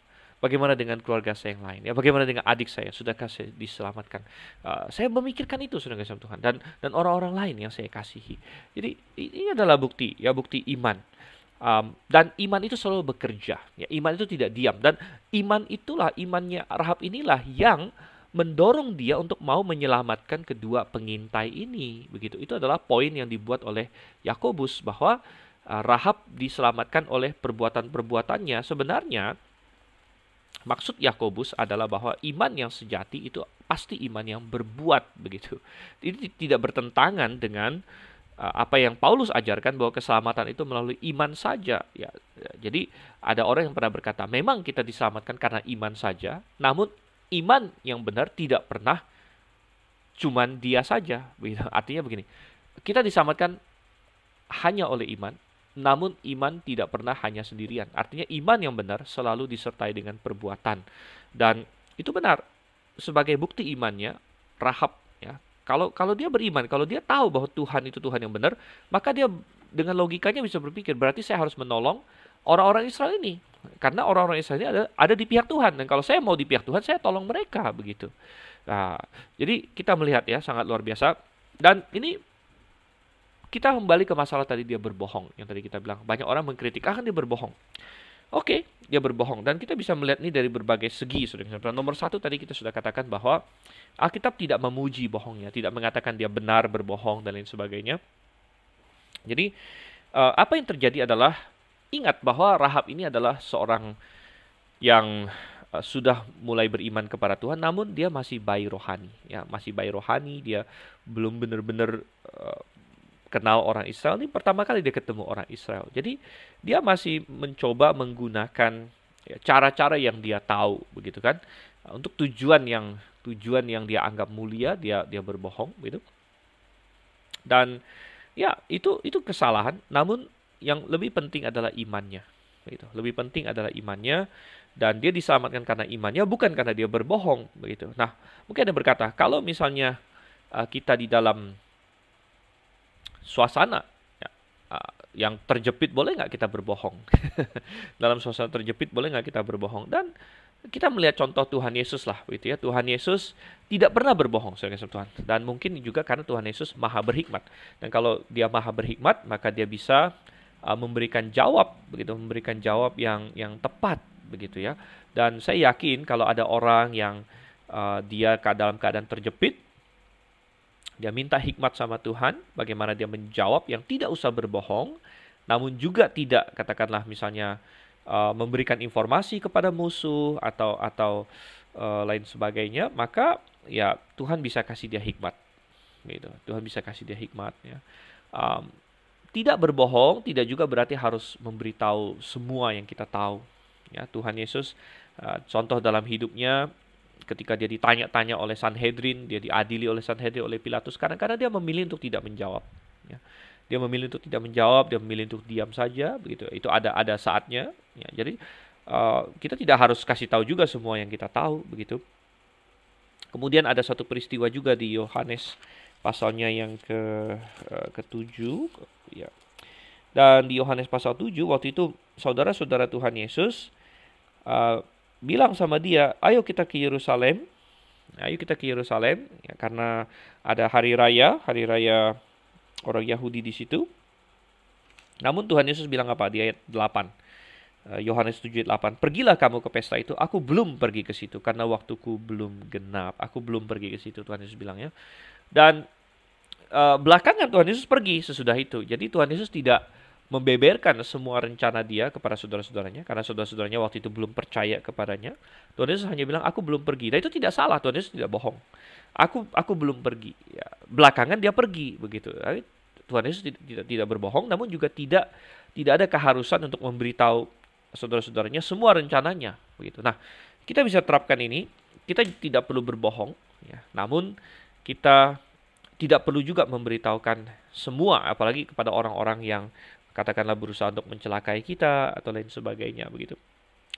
dengan keluarga saya yang lain? Ya, bagaimana dengan adik saya? Sudahkah saya diselamatkan? Saya memikirkan itu, saudara kasih Tuhan, dan orang-orang lain yang saya kasihi. Jadi ini adalah bukti iman. Dan iman itu selalu bekerja. Ya, iman itu tidak diam. Dan imannya Rahab inilah yang mendorong dia untuk mau menyelamatkan kedua pengintai ini. Begitu. Itu adalah poin yang dibuat oleh Yakobus bahwa Rahab diselamatkan oleh perbuatan-perbuatannya. Sebenarnya maksud Yakobus adalah bahwa iman yang sejati itu pasti iman yang berbuat begitu. Ini tidak bertentangan dengan apa yang Paulus ajarkan bahwa keselamatan itu melalui iman saja. Ya, jadi ada orang yang pernah berkata, memang kita diselamatkan karena iman saja, namun iman yang benar tidak pernah cuman dia saja. Artinya begini, kita diselamatkan hanya oleh iman, namun iman tidak pernah hanya sendirian. Artinya iman yang benar selalu disertai dengan perbuatan. Dan itu benar. Sebagai bukti imannya, Rahab ya, kalau dia beriman, kalau dia tahu bahwa Tuhan itu Tuhan yang benar, maka dia dengan logikanya bisa berpikir, berarti saya harus menolong orang-orang Israel ini. Karena orang-orang Israel ini ada di pihak Tuhan. Dan kalau saya mau di pihak Tuhan, saya tolong mereka begitu. Nah, jadi kita melihat ya sangat luar biasa. Dan ini kita kembali ke masalah tadi dia berbohong. Yang tadi kita bilang, banyak orang mengkritik, dia berbohong. Oke, dia berbohong. Dan kita bisa melihat ini dari berbagai segi. Nomor satu tadi kita sudah katakan bahwa Alkitab tidak memuji bohongnya. Tidak mengatakan dia benar berbohong dan lain sebagainya. Jadi, apa yang terjadi adalah, ingat bahwa Rahab ini adalah seorang yang sudah mulai beriman kepada Tuhan, namun dia masih bayi rohani. Ya, masih bayi rohani, dia belum benar-benar kenal orang Israel. Ini pertama kali dia ketemu orang Israel. Jadi dia masih mencoba menggunakan cara-cara yang dia tahu, begitu kan, untuk tujuan yang dia anggap mulia. Dia berbohong, gitu. Dan ya itu kesalahan. Namun yang lebih penting adalah imannya. Begitu. Lebih penting adalah imannya, dan dia diselamatkan karena imannya, bukan karena dia berbohong. Begitu. Nah, mungkin ada berkata, kalau misalnya kita di dalam suasana ya, yang terjepit, boleh nggak kita berbohong? Dalam suasana terjepit, boleh nggak kita berbohong? Dan kita melihat contoh Tuhan Yesus lah, begitu ya. Tuhan Yesus tidak pernah berbohong, saudara Tuhan. Dan mungkin juga karena Tuhan Yesus maha berhikmat. Dan kalau dia maha berhikmat, maka dia bisa memberikan jawab, begitu, memberikan jawab yang tepat, begitu ya. Dan saya yakin kalau ada orang yang dia dalam keadaan terjepit, dia minta hikmat sama Tuhan, bagaimana dia menjawab yang tidak usah berbohong, namun juga tidak, katakanlah misalnya, memberikan informasi kepada musuh atau lain sebagainya, maka ya Tuhan bisa kasih dia hikmat. Gitu. Tuhan bisa kasih dia hikmat. Ya. Tidak berbohong tidak juga berarti harus memberitahu semua yang kita tahu. Ya, Tuhan Yesus, contoh dalam hidupnya, ketika dia ditanya-tanya oleh Sanhedrin, dia diadili oleh Sanhedrin, oleh Pilatus, kadang-kadang dia memilih untuk tidak menjawab. Ya. Dia memilih untuk tidak menjawab, dia memilih untuk diam saja, begitu. Itu ada saatnya. Ya. Jadi kita tidak harus kasih tahu juga semua yang kita tahu, begitu. Kemudian ada satu peristiwa juga di Yohanes pasalnya yang ke-7, ya. Dan di Yohanes pasal 7 waktu itu saudara-saudara Tuhan Yesus bilang sama dia, ayo kita ke Yerusalem. Ayo kita ke Yerusalem, ya, karena ada hari raya orang Yahudi di situ. Namun Tuhan Yesus bilang apa di ayat 8? Yohanes 7 ayat 8. Pergilah kamu ke pesta itu, aku belum pergi ke situ karena waktuku belum genap. Aku belum pergi ke situ, Tuhan Yesus bilang, ya. Dan belakangan Tuhan Yesus pergi sesudah itu. Jadi Tuhan Yesus tidak membeberkan semua rencana dia kepada saudara-saudaranya, karena saudara-saudaranya waktu itu belum percaya kepadanya. Tuhan Yesus hanya bilang, aku belum pergi. Dan itu tidak salah, Tuhan Yesus tidak bohong. Aku belum pergi. Ya, belakangan dia pergi, begitu. Tuhan Yesus tidak berbohong, namun juga tidak ada keharusan untuk memberitahu saudara-saudaranya semua rencananya, begitu. Nah, kita bisa terapkan ini. Kita tidak perlu berbohong, ya. Namun kita tidak perlu juga memberitahukan semua, apalagi kepada orang-orang yang katakanlah berusaha untuk mencelakai kita atau lain sebagainya, begitu.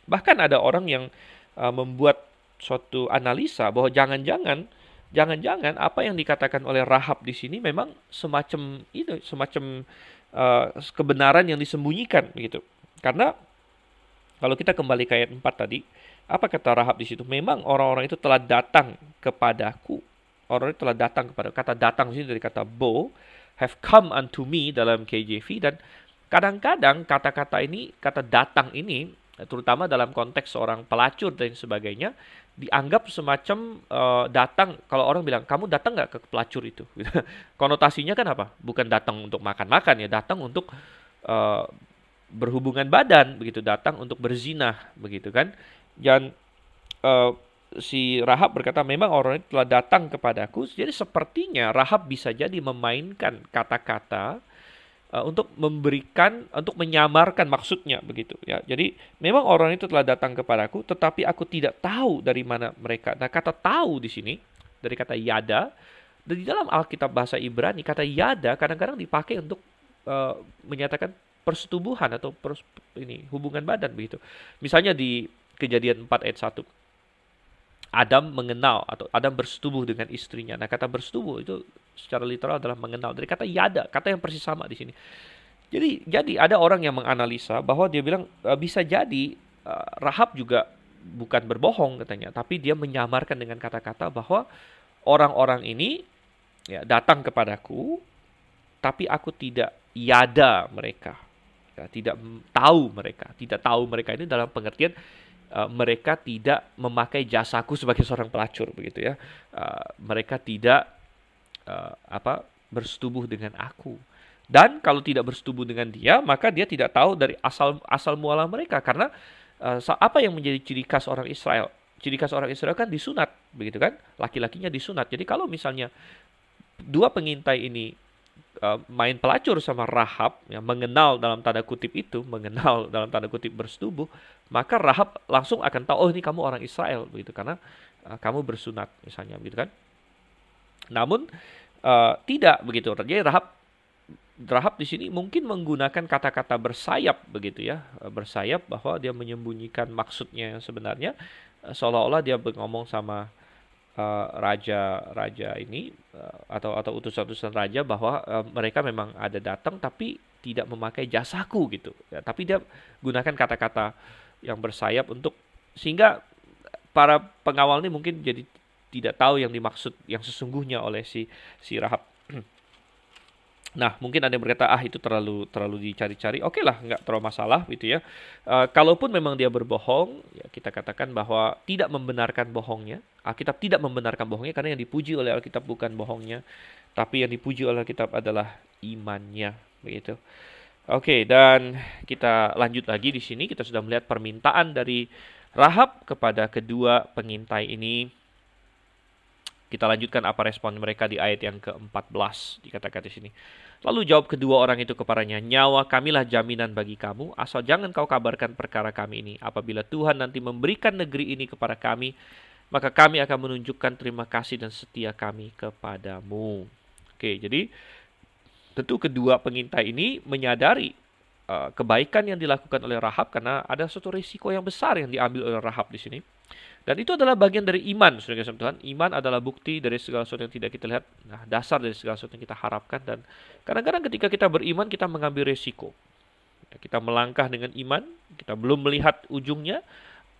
Bahkan ada orang yang membuat suatu analisa bahwa jangan-jangan apa yang dikatakan oleh Rahab di sini memang semacam kebenaran yang disembunyikan, begitu. Karena kalau kita kembali ke ayat 4 tadi, apa kata Rahab di situ? Memang orang-orang itu telah datang kepadaku. Orang itu telah datang kepada, kata datang di sini dari kata bo, have come unto me dalam KJV, dan kadang-kadang kata-kata ini, kata datang ini, terutama dalam konteks seorang pelacur dan sebagainya, dianggap semacam datang. Kalau orang bilang, kamu datang nggak ke pelacur itu? Konotasinya kan apa? Bukan datang untuk makan-makan, ya, datang untuk berhubungan badan, begitu, datang untuk berzinah, begitu kan? Dan si Rahab berkata, memang orang itu telah datang kepadaku. Jadi sepertinya Rahab bisa jadi memainkan kata-kata untuk menyamarkan maksudnya, begitu ya. Jadi memang orang itu telah datang kepadaku, tetapi aku tidak tahu dari mana mereka. Nah, kata tahu di sini dari kata yada. Dan di dalam Alkitab bahasa Ibrani, kata yada kadang-kadang dipakai untuk menyatakan persetubuhan atau hubungan badan, begitu. Misalnya di Kejadian 4 ayat 1. Adam mengenal atau Adam bersetubuh dengan istrinya. Nah, kata bersetubuh itu secara literal adalah mengenal. Dari kata yada, kata yang persis sama di sini. Jadi ada orang yang menganalisa bahwa dia bilang bisa jadi Rahab juga bukan berbohong katanya, tapi dia menyamarkan dengan kata-kata bahwa orang-orang ini ya datang kepadaku, tapi aku tidak yada mereka. Ya, tidak tahu mereka ini dalam pengertian mereka tidak memakai jasaku sebagai seorang pelacur, begitu ya. Mereka tidak bersetubuh dengan aku. Dan kalau tidak bersetubuh dengan dia, maka dia tidak tahu dari asal muala mereka. Karena apa yang menjadi ciri khas orang Israel? Ciri khas orang Israel kan disunat, begitu kan? Laki-lakinya disunat. Jadi kalau misalnya dua pengintai ini main pelacur sama Rahab, yang mengenal dalam tanda kutip bersetubuh, maka Rahab langsung akan tahu, oh ini kamu orang Israel, begitu, karena kamu bersunat misalnya, begitu kan. Namun tidak begitu. Jadi Rahab Rahab di sini mungkin menggunakan kata-kata bersayap begitu ya, bersayap bahwa dia menyembunyikan maksudnya yang sebenarnya, seolah-olah dia ngomong sama raja-raja ini atau utusan-utusan raja bahwa mereka memang ada datang tapi tidak memakai jasaku gitu. Ya, tapi dia gunakan kata-kata yang bersayap untuk sehingga para pengawal ini mungkin jadi tidak tahu yang dimaksud yang sesungguhnya oleh si Rahab. Nah, mungkin ada yang berkata, itu terlalu dicari-cari. Oke lah, nggak terlalu masalah gitu ya. Kalaupun memang dia berbohong, ya kita katakan bahwa tidak membenarkan bohongnya. Alkitab tidak membenarkan bohongnya karena yang dipuji oleh Alkitab bukan bohongnya, tapi yang dipuji oleh Alkitab adalah imannya, begitu. Oke, dan kita lanjut lagi di sini. Kita sudah melihat permintaan dari Rahab kepada kedua pengintai ini. Kita lanjutkan apa respon mereka di ayat yang ke-14, dikatakan di sini. Lalu jawab kedua orang itu kepadanya, nyawa kamilah jaminan bagi kamu, asal jangan kau kabarkan perkara kami ini. Apabila Tuhan nanti memberikan negeri ini kepada kami, maka kami akan menunjukkan terima kasih dan setia kami kepadamu. Oke, jadi tentu kedua pengintai ini menyadari kebaikan yang dilakukan oleh Rahab karena ada suatu risiko yang besar yang diambil oleh Rahab di sini. Dan itu adalah bagian dari iman, saudara Tuhan. Iman adalah bukti dari segala sesuatu yang tidak kita lihat. Nah, dasar dari segala sesuatu yang kita harapkan. Dan kadang-kadang ketika kita beriman, kita mengambil risiko. Kita melangkah dengan iman, kita belum melihat ujungnya.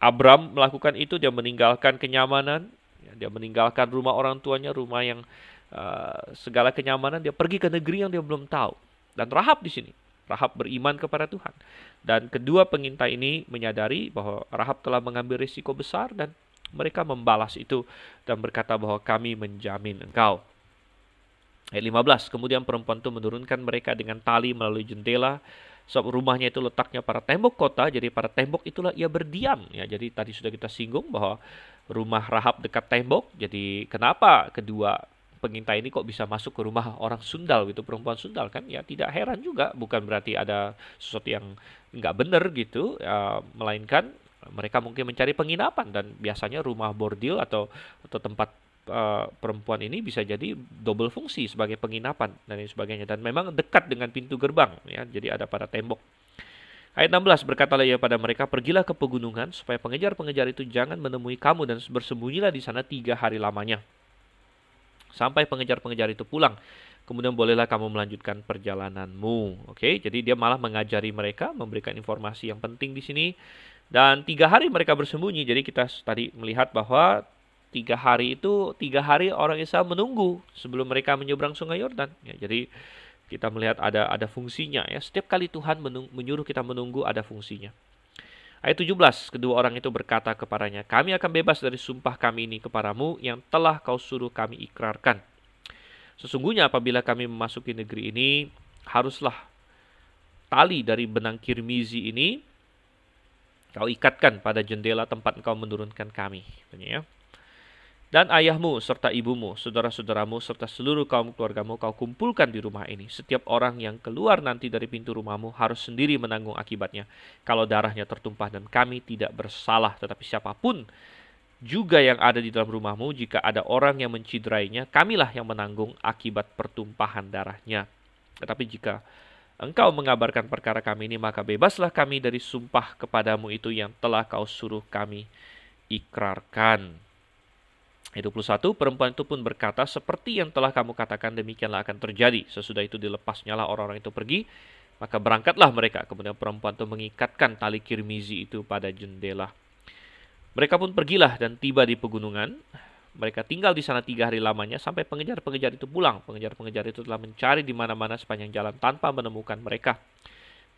Abram melakukan itu, dia meninggalkan kenyamanan, dia meninggalkan rumah orang tuanya, rumah yang segala kenyamanan, dia pergi ke negeri yang dia belum tahu. Dan Rahab di sini. Rahab beriman kepada Tuhan. Dan kedua pengintai ini menyadari bahwa Rahab telah mengambil risiko besar dan mereka membalas itu dan berkata bahwa kami menjamin engkau. Ayat 15, kemudian perempuan itu menurunkan mereka dengan tali melalui jendela, sebab rumahnya itu letaknya pada tembok kota, jadi pada tembok itulah ia berdiam. Ya, jadi tadi sudah kita singgung bahwa rumah Rahab dekat tembok, jadi kenapa kedua pengintai ini kok bisa masuk ke rumah orang sundal gitu, perempuan sundal kan? Ya tidak heran juga, bukan berarti ada sesuatu yang nggak benar gitu, melainkan mereka mungkin mencari penginapan dan biasanya rumah bordil atau tempat perempuan ini bisa jadi double fungsi sebagai penginapan dan lain sebagainya dan memang dekat dengan pintu gerbang ya, jadi ada pada tembok. Ayat 16, berkatalah ia pada mereka, pergilah ke pegunungan supaya pengejar-pengejar itu jangan menemui kamu dan bersembunyilah di sana 3 hari lamanya. Sampai pengejar-pengejar itu pulang. Kemudian bolehlah kamu melanjutkan perjalananmu. Oke, jadi dia malah mengajari mereka, memberikan informasi yang penting di sini. Dan 3 hari mereka bersembunyi. Jadi kita tadi melihat bahwa 3 hari itu 3 hari orang Israel menunggu sebelum mereka menyeberang Sungai Yordan. Ya, jadi kita melihat ada fungsinya. Ya, setiap kali Tuhan menyuruh kita menunggu ada fungsinya. Ayat 17, kedua orang itu berkata kepadanya, kami akan bebas dari sumpah kami ini kepadamu yang telah kau suruh kami ikrarkan. Sesungguhnya apabila kami memasuki negeri ini, haruslah tali dari benang kirmizi ini kau ikatkan pada jendela tempat engkau menurunkan kami. Ya. Dan ayahmu serta ibumu, saudara-saudaramu serta seluruh kaum keluargamu kau kumpulkan di rumah ini. Setiap orang yang keluar nanti dari pintu rumahmu harus sendiri menanggung akibatnya. Kalau darahnya tertumpah dan kami tidak bersalah, tetapi siapapun juga yang ada di dalam rumahmu, jika ada orang yang menciderainya, kamilah yang menanggung akibat pertumpahan darahnya. Tetapi jika engkau mengabarkan perkara kami ini, maka bebaslah kami dari sumpah kepadamu itu yang telah kau suruh kami ikrarkan. Ayat 21, perempuan itu pun berkata, seperti yang telah kamu katakan demikianlah akan terjadi. Sesudah itu dilepasnyalah orang-orang itu pergi, maka berangkatlah mereka. Kemudian perempuan itu mengikatkan tali kirmizi itu pada jendela. Mereka pun pergilah dan tiba di pegunungan. Mereka tinggal di sana 3 hari lamanya sampai pengejar-pengejar itu pulang. Pengejar-pengejar itu telah mencari di mana-mana sepanjang jalan tanpa menemukan mereka.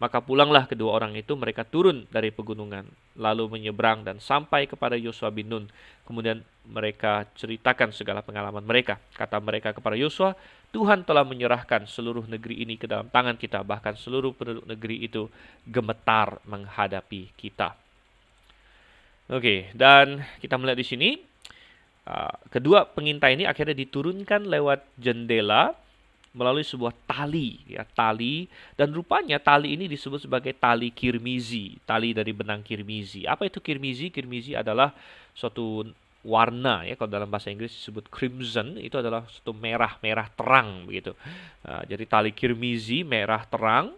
Maka pulanglah kedua orang itu, mereka turun dari pegunungan, lalu menyeberang dan sampai kepada Yosua bin Nun. Kemudian mereka ceritakan segala pengalaman mereka. Kata mereka kepada Yosua, Tuhan telah menyerahkan seluruh negeri ini ke dalam tangan kita, bahkan seluruh penduduk negeri itu gemetar menghadapi kita. Oke, dan kita melihat di sini, kedua pengintai ini akhirnya diturunkan lewat jendela, melalui sebuah tali, ya, tali, dan rupanya tali ini disebut sebagai tali kirmizi, tali dari benang kirmizi. Apa itu kirmizi? Kirmizi adalah suatu warna ya, kalau dalam bahasa Inggris disebut crimson, itu adalah satu merah terang begitu. Jadi tali kirmizi merah terang.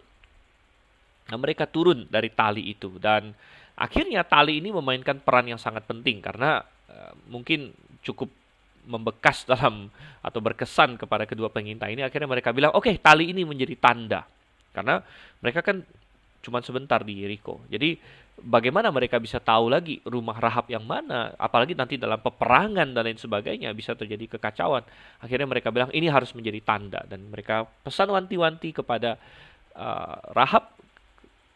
Nah, mereka turun dari tali itu dan akhirnya tali ini memainkan peran yang sangat penting karena mungkin cukup membekas dalam atau berkesan kepada kedua pengintai ini. Akhirnya mereka bilang, oke, tali ini menjadi tanda. Karena mereka kan cuma sebentar di Yeriko. Jadi bagaimana mereka bisa tahu lagi rumah Rahab yang mana? Apalagi nanti dalam peperangan dan lain sebagainya bisa terjadi kekacauan. Akhirnya mereka bilang ini harus menjadi tanda. Dan mereka pesan wanti-wanti kepada Rahab,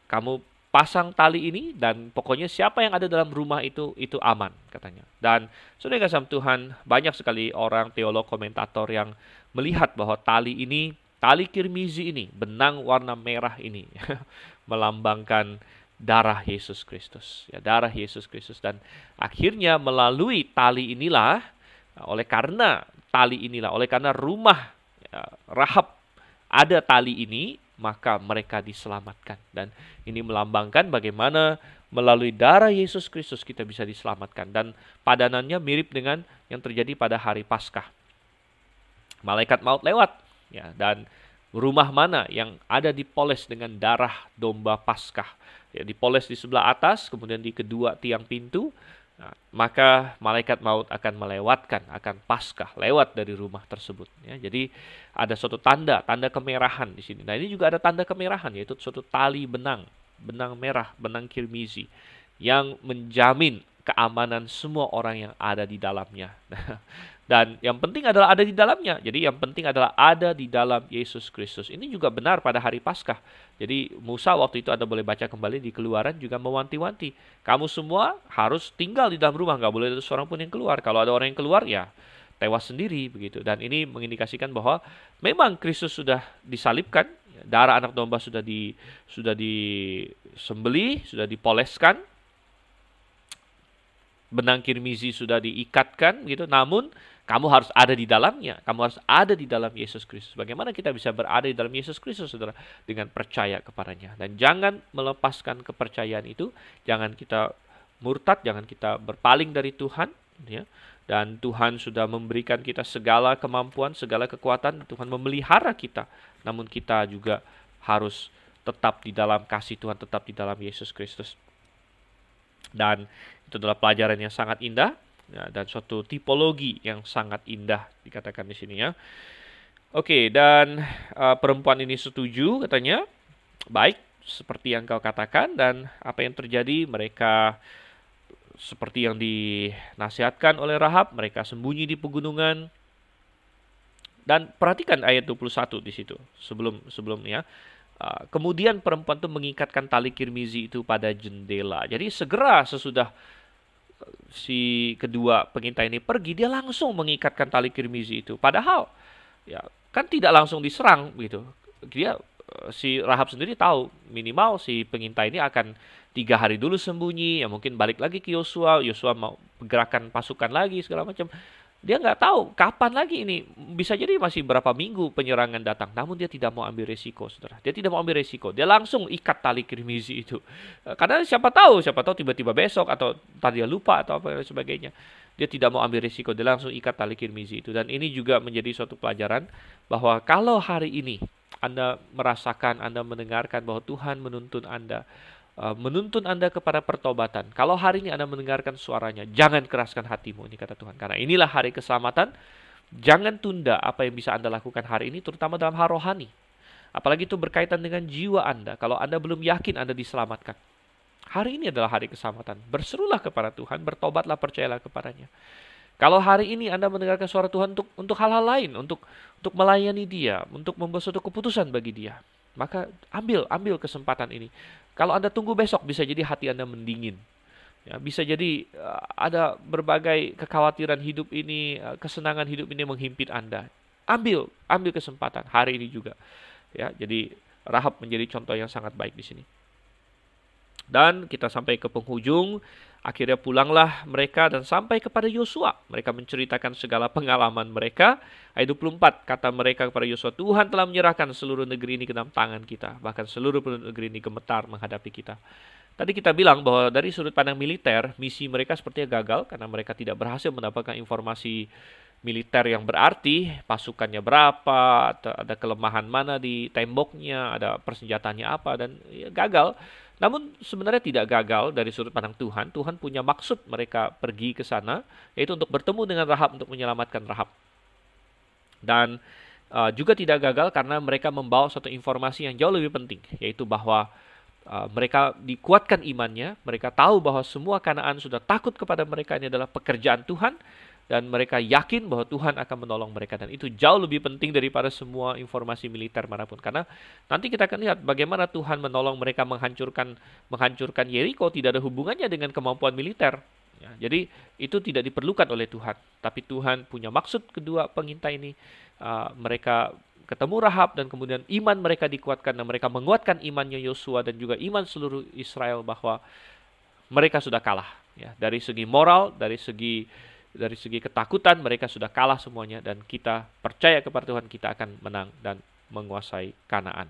kamu pasang tali ini dan pokoknya siapa yang ada dalam rumah itu aman katanya. Dan saudara kasih Tuhan, banyak sekali orang teolog komentator yang melihat bahwa tali ini, tali kirmizi ini, benang warna merah ini melambangkan darah Yesus Kristus, ya, darah Yesus Kristus. Dan akhirnya melalui tali inilah, oleh karena rumah Rahab ada tali ini, maka mereka diselamatkan. Dan ini melambangkan bagaimana melalui darah Yesus Kristus kita bisa diselamatkan. Dan padanannya mirip dengan yang terjadi pada hari Paskah. Malaikat maut lewat, ya, dan rumah mana yang ada dipoles dengan darah domba Paskah, ya, dipoles di sebelah atas, kemudian di kedua tiang pintu, nah, maka malaikat maut akan melewatkan, akan Paskah lewat dari rumah tersebut. Ya, jadi ada suatu tanda kemerahan di sini. Nah, ini juga ada tanda kemerahan, yaitu suatu tali benang merah, benang kirmizi, yang menjamin keamanan semua orang yang ada di dalamnya. Dan yang penting adalah ada di dalamnya. Jadi yang penting adalah ada di dalam Yesus Kristus. Ini juga benar pada hari Paskah. Jadi Musa waktu itu Anda boleh baca kembali di Keluaran juga mewanti-wanti. Kamu semua harus tinggal di dalam rumah. Nggak boleh ada seorang pun yang keluar. Kalau ada orang yang keluar ya tewas sendiri begitu. Dan ini mengindikasikan bahwa memang Kristus sudah disalibkan. Darah anak domba sudah disembelih, sudah dipoleskan. Benang kirmizi sudah diikatkan gitu. Namun kamu harus ada di dalamnya. Kamu harus ada di dalam Yesus Kristus. Bagaimana kita bisa berada di dalam Yesus Kristus, saudara? Dengan percaya kepadanya. Dan jangan melepaskan kepercayaan itu. Jangan kita murtad, jangan kita berpaling dari Tuhan. Ya. Dan Tuhan sudah memberikan kita segala kemampuan, segala kekuatan. Tuhan memelihara kita. Namun kita juga harus tetap di dalam kasih Tuhan, tetap di dalam Yesus Kristus. Dan itu adalah pelajaran yang sangat indah. Ya, dan suatu tipologi yang sangat indah dikatakan di sini ya. Oke, dan perempuan ini setuju katanya. Baik, seperti yang kau katakan. Dan apa yang terjadi, mereka seperti yang dinasihatkan oleh Rahab, mereka sembunyi di pegunungan. Dan perhatikan ayat 21 di situ sebelumnya. Kemudian perempuan itu mengikatkan tali kirmizi itu pada jendela. Jadi segera sesudah si kedua pengintai ini pergi, dia langsung mengikatkan tali kirmizi itu. Padahal ya kan tidak langsung diserang gitu. Dia si Rahab sendiri tahu minimal si pengintai ini akan 3 hari dulu sembunyi, ya mungkin balik lagi ke Yosua mau gerakan pasukan lagi segala macam. Dia nggak tahu kapan lagi ini, bisa jadi masih berapa minggu penyerangan datang. Namun dia tidak mau ambil resiko, saudara. Dia tidak mau ambil resiko. Dia langsung ikat tali kirmizi itu. Karena siapa tahu tiba-tiba besok atau tadi dia lupa atau apa sebagainya. Dia tidak mau ambil resiko. Dia langsung ikat tali kirmizi itu. Dan ini juga menjadi suatu pelajaran bahwa kalau hari ini Anda merasakan, Anda mendengarkan bahwa Tuhan menuntun Anda kepada pertobatan. Kalau hari ini Anda mendengarkan suaranya, jangan keraskan hatimu, ini kata Tuhan. Karena inilah hari keselamatan. Jangan tunda apa yang bisa Anda lakukan hari ini, terutama dalam hal rohani. Apalagi itu berkaitan dengan jiwa Anda. Kalau Anda belum yakin Anda diselamatkan, hari ini adalah hari keselamatan. Berserulah kepada Tuhan, bertobatlah, percayalah kepadanya. Kalau hari ini Anda mendengarkan suara Tuhan untuk hal-hal lain, untuk melayani Dia, untuk membuat suatu keputusan bagi Dia, maka ambil kesempatan ini. Kalau Anda tunggu besok, bisa jadi hati Anda mendingin. Ya, bisa jadi ada berbagai kekhawatiran hidup ini, kesenangan hidup ini menghimpit Anda. Ambil kesempatan hari ini juga. Ya, jadi Rahab menjadi contoh yang sangat baik di sini. Dan kita sampai ke penghujung. Akhirnya pulanglah mereka dan sampai kepada Yosua. Mereka menceritakan segala pengalaman mereka. Ayat 24, kata mereka kepada Yosua, Tuhan telah menyerahkan seluruh negeri ini ke dalam tangan kita. Bahkan seluruh negeri ini gemetar menghadapi kita. Tadi kita bilang bahwa dari sudut pandang militer, misi mereka sepertinya gagal karena mereka tidak berhasil mendapatkan informasi militer yang berarti, pasukannya berapa, ada kelemahan mana di temboknya, ada persenjataannya apa, dan ya, gagal. Namun sebenarnya tidak gagal dari sudut pandang Tuhan. Tuhan punya maksud mereka pergi ke sana, yaitu untuk bertemu dengan Rahab untuk menyelamatkan Rahab. Dan juga tidak gagal karena mereka membawa suatu informasi yang jauh lebih penting, yaitu bahwa mereka dikuatkan imannya, mereka tahu bahwa semua Kanaan sudah takut kepada mereka, ini adalah pekerjaan Tuhan, dan mereka yakin bahwa Tuhan akan menolong mereka. Dan itu jauh lebih penting daripada semua informasi militer manapun. Karena nanti kita akan lihat bagaimana Tuhan menolong mereka menghancurkan Yeriko tidak ada hubungannya dengan kemampuan militer. Ya, jadi itu tidak diperlukan oleh Tuhan. Tapi Tuhan punya maksud kedua pengintai ini. Mereka ketemu Rahab dan kemudian iman mereka dikuatkan dan mereka menguatkan imannya Yosua dan juga iman seluruh Israel bahwa mereka sudah kalah. Ya, dari segi moral, dari segi ketakutan mereka sudah kalah semuanya, dan kita percaya kepada Tuhan kita akan menang dan menguasai Kanaan.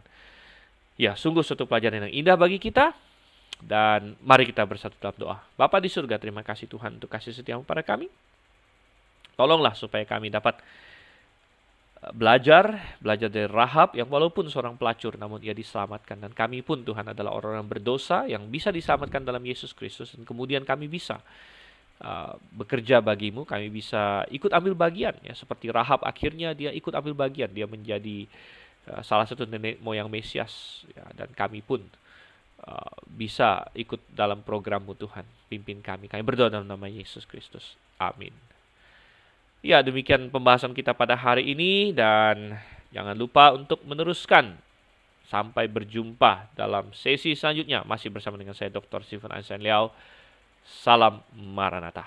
Ya, sungguh suatu pelajaran yang indah bagi kita, dan mari kita bersatu dalam doa. Bapa di surga, terima kasih Tuhan untuk kasih setiamu pada kami. Tolonglah supaya kami dapat belajar dari Rahab yang walaupun seorang pelacur namun ia diselamatkan, dan kami pun Tuhan adalah orang-orang berdosa yang bisa diselamatkan dalam Yesus Kristus, dan kemudian kami bisa bekerja bagimu, kami bisa ikut ambil bagian ya, seperti Rahab akhirnya dia ikut ambil bagian, dia menjadi salah satu nenek moyang Mesias ya, dan kami pun bisa ikut dalam programmu Tuhan. Pimpin kami berdoa dalam nama Yesus Kristus, amin. Ya, demikian pembahasan kita pada hari ini, dan jangan lupa untuk meneruskan. Sampai berjumpa dalam sesi selanjutnya, masih bersama dengan saya Dr. Stephen Einstein Liao. Salam Maranatha.